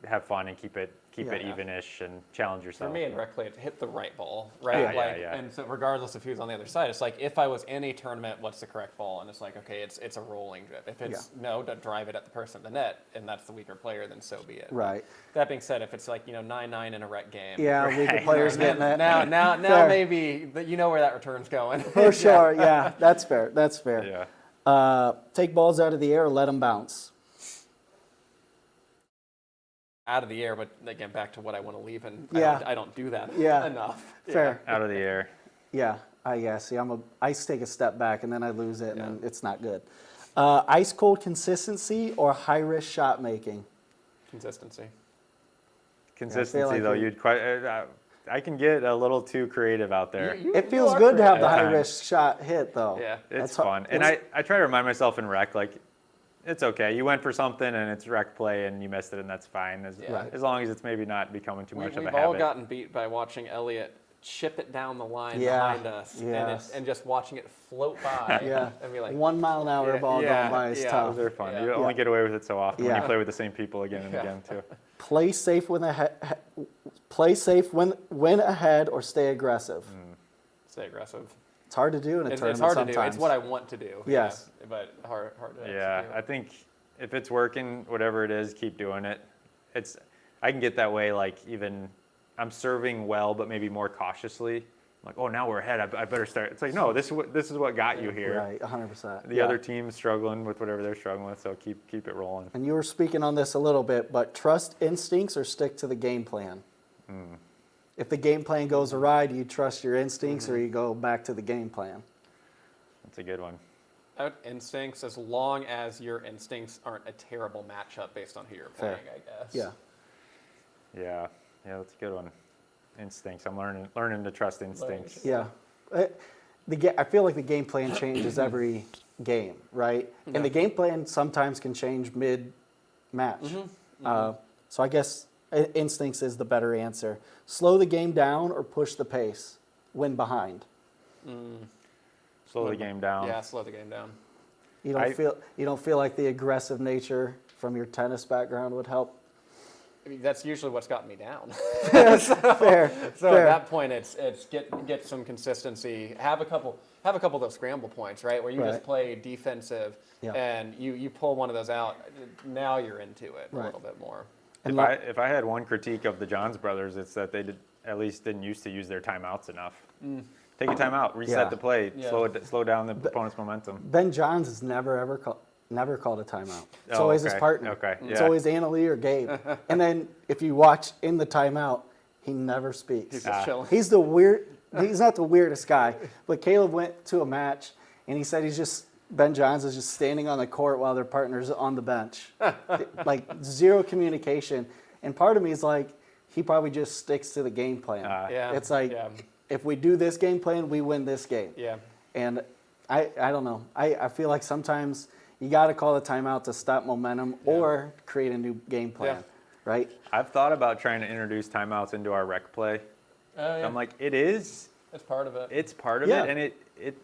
have fun and keep it Yeah. evenish and challenge For yourself. me in rec play, it's hit the right ball, right? Yeah, like, yeah. And so regardless of who's on the other side, it's like if I was in a tournament, what's the correct ball? And it's like, okay, it's a rolling drip. If it's no, to drive it at the person at the net, and that's the weaker player, then so be it. Right. That being said, if it's like 9-9 in a rec game, Yeah, weaker players then getting it. now Fair. maybe you know where that return's going. For sure. Yeah, that's fair. That's fair. Yeah. Take balls out of the air or let them bounce. Out of the air, but again, back to what I want to leave, and Yeah. I don't do that Yeah. enough. Fair. Out of the air. Yeah. See, I take a step back and then I lose it, and Yeah. then it's not good. Ice cold consistency or high risk shot making. Consistency. Consistency like though, you- you'd quite. I can get a little too creative out there. It feels good to have the At high times. risk shot hit, though. Yeah. It's That's fun, and I try to remind myself in rec like. It's okay. You went for something and it's rec play and you missed it, and that's fine. Right. As long as it's maybe not becoming too much of a We've all habit. gotten beat by watching Elliot chip it down the line Yeah, behind us, yes. and just watching it float by. Yeah. And be like, 1 mile an hour Yeah, ball yeah, going by is yeah. tough. They're fun. Yeah. You only get away with it so often when Yeah. you play with the same people again and Yeah. again too. Play safe play safe when ahead or stay aggressive. stay aggressive. It's hard to do in a It's tournament hard to sometimes. do. It's what I want to do. Yes. Yeah, but hard to Yeah, execute. I think if it's working, whatever it is, keep doing it. I can get that way. Like even I'm serving well, but maybe more cautiously. I'm like, oh, now we're ahead. I better start. It's like, no, this is what got you here. Right, 100%. The other team's struggling with whatever they're struggling with, so keep it rolling. And you were speaking on this a little bit, but trust instincts or stick to the game plan. If the game plan goes awry, do you trust your instincts or you go back to the game plan? That's a good one. Instincts, as long as your instincts aren't a terrible matchup based on who you're Fair. playing, I guess. Yeah. Yeah, that's a good one. Instincts. I'm learning to trust instincts. Yeah. I feel like the game plan changes every game, right? And the game plan sometimes can change mid-match. So I guess instincts is the better answer. Slow the game down or push the pace when behind. Slow the game down. Yeah, slow the game down. You don't feel like the aggressive nature from your tennis background would help. I mean, that's usually what's gotten me down. Fair. So fair. at that point, it's get some consistency. Have a couple of those scramble points, right, where you Right. just play defensive, Yeah. and you pull one of those out. Now you're into it a Right. little bit more. And If I had one critique of the Johns brothers, it's that they at least didn't used to use their timeouts enough. Take a timeout, reset Yeah. the play, Yeah. slow down the opponent's momentum. Ben Johns has never called a timeout. It's Oh, always his okay. partner. Okay, It's yeah. always Annalee or Gabe. And then if you watch in the timeout, he never speaks. He's just chilling. He's not the weirdest guy, but Caleb went to a match and he said Ben Johns is just standing on the court while their partner's on the bench. Like zero communication. And part of me is like, he probably just sticks to the game plan. Yeah. It's like, yeah. if we do this game plan, we win this game. Yeah. And I don't know. I feel like sometimes you got to call the timeout to stop momentum or create a new game plan, Yeah. right? I've thought about trying to introduce timeouts into our rec play. Yeah. I'm like, it's part of it. It's part of Yeah. it, and it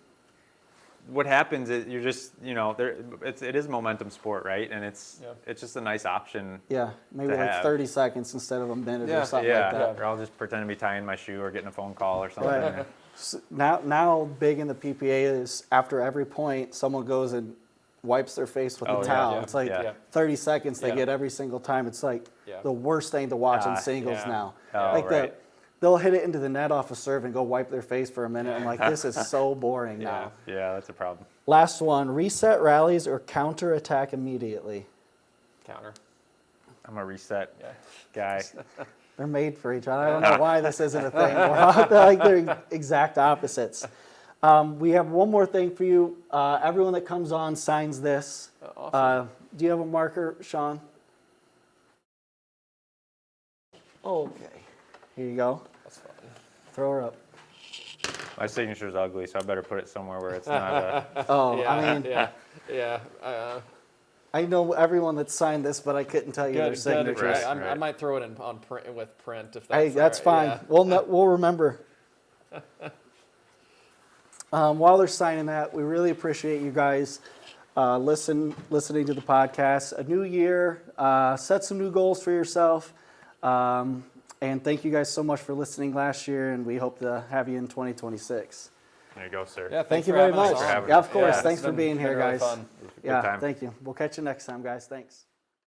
what happens is you're just it is momentum sport, right? And it's just a nice option. Yeah, maybe To like have. 30 seconds instead of a minute Yeah. or something Yeah, like that. or I'll just pretend to be tying my shoe or getting a phone call or something. Right. Now big in the PPA is after every point, someone goes and wipes their face with Oh, a yeah, towel. yeah, It's like yeah. 30 seconds they Yeah. get every single time. It's like Yeah. the worst thing to watch in singles yeah. now. Oh, like right. they'll hit it into the net off a serve and go wipe their face for a minute. I'm like, this is so boring now. Yeah, that's a problem. Last one, reset rallies or counter attack immediately. Counter. I'm a reset Yeah. guy. They're made for each other. I don't know why this isn't a thing. They're exact opposites. We have one more thing for you. Everyone that comes on signs this. Awesome. Do you have a marker, Sean? Okay. Here you go. That's fun. Throw her up. My signature's ugly, so I better put it somewhere where it's not. Oh, Yeah, I mean, yeah. I know everyone that signed this, but I couldn't tell you their Good. signatures. Right. I might throw it on print with print if that's Hey, that's all right. fine. We'll remember. While they're signing that, we really appreciate you guys listening to the podcast. A new year, set some new goals for yourself. And thank you guys so much for listening last year, and we hope to have you in 2026. There you go, sir. Yeah, Thank you for very having us much. on. having Yeah, us. of course. Yeah, Thanks it's for been being here, really guys. fun. Yeah, time. thank you. We'll catch you next time, guys. Thanks.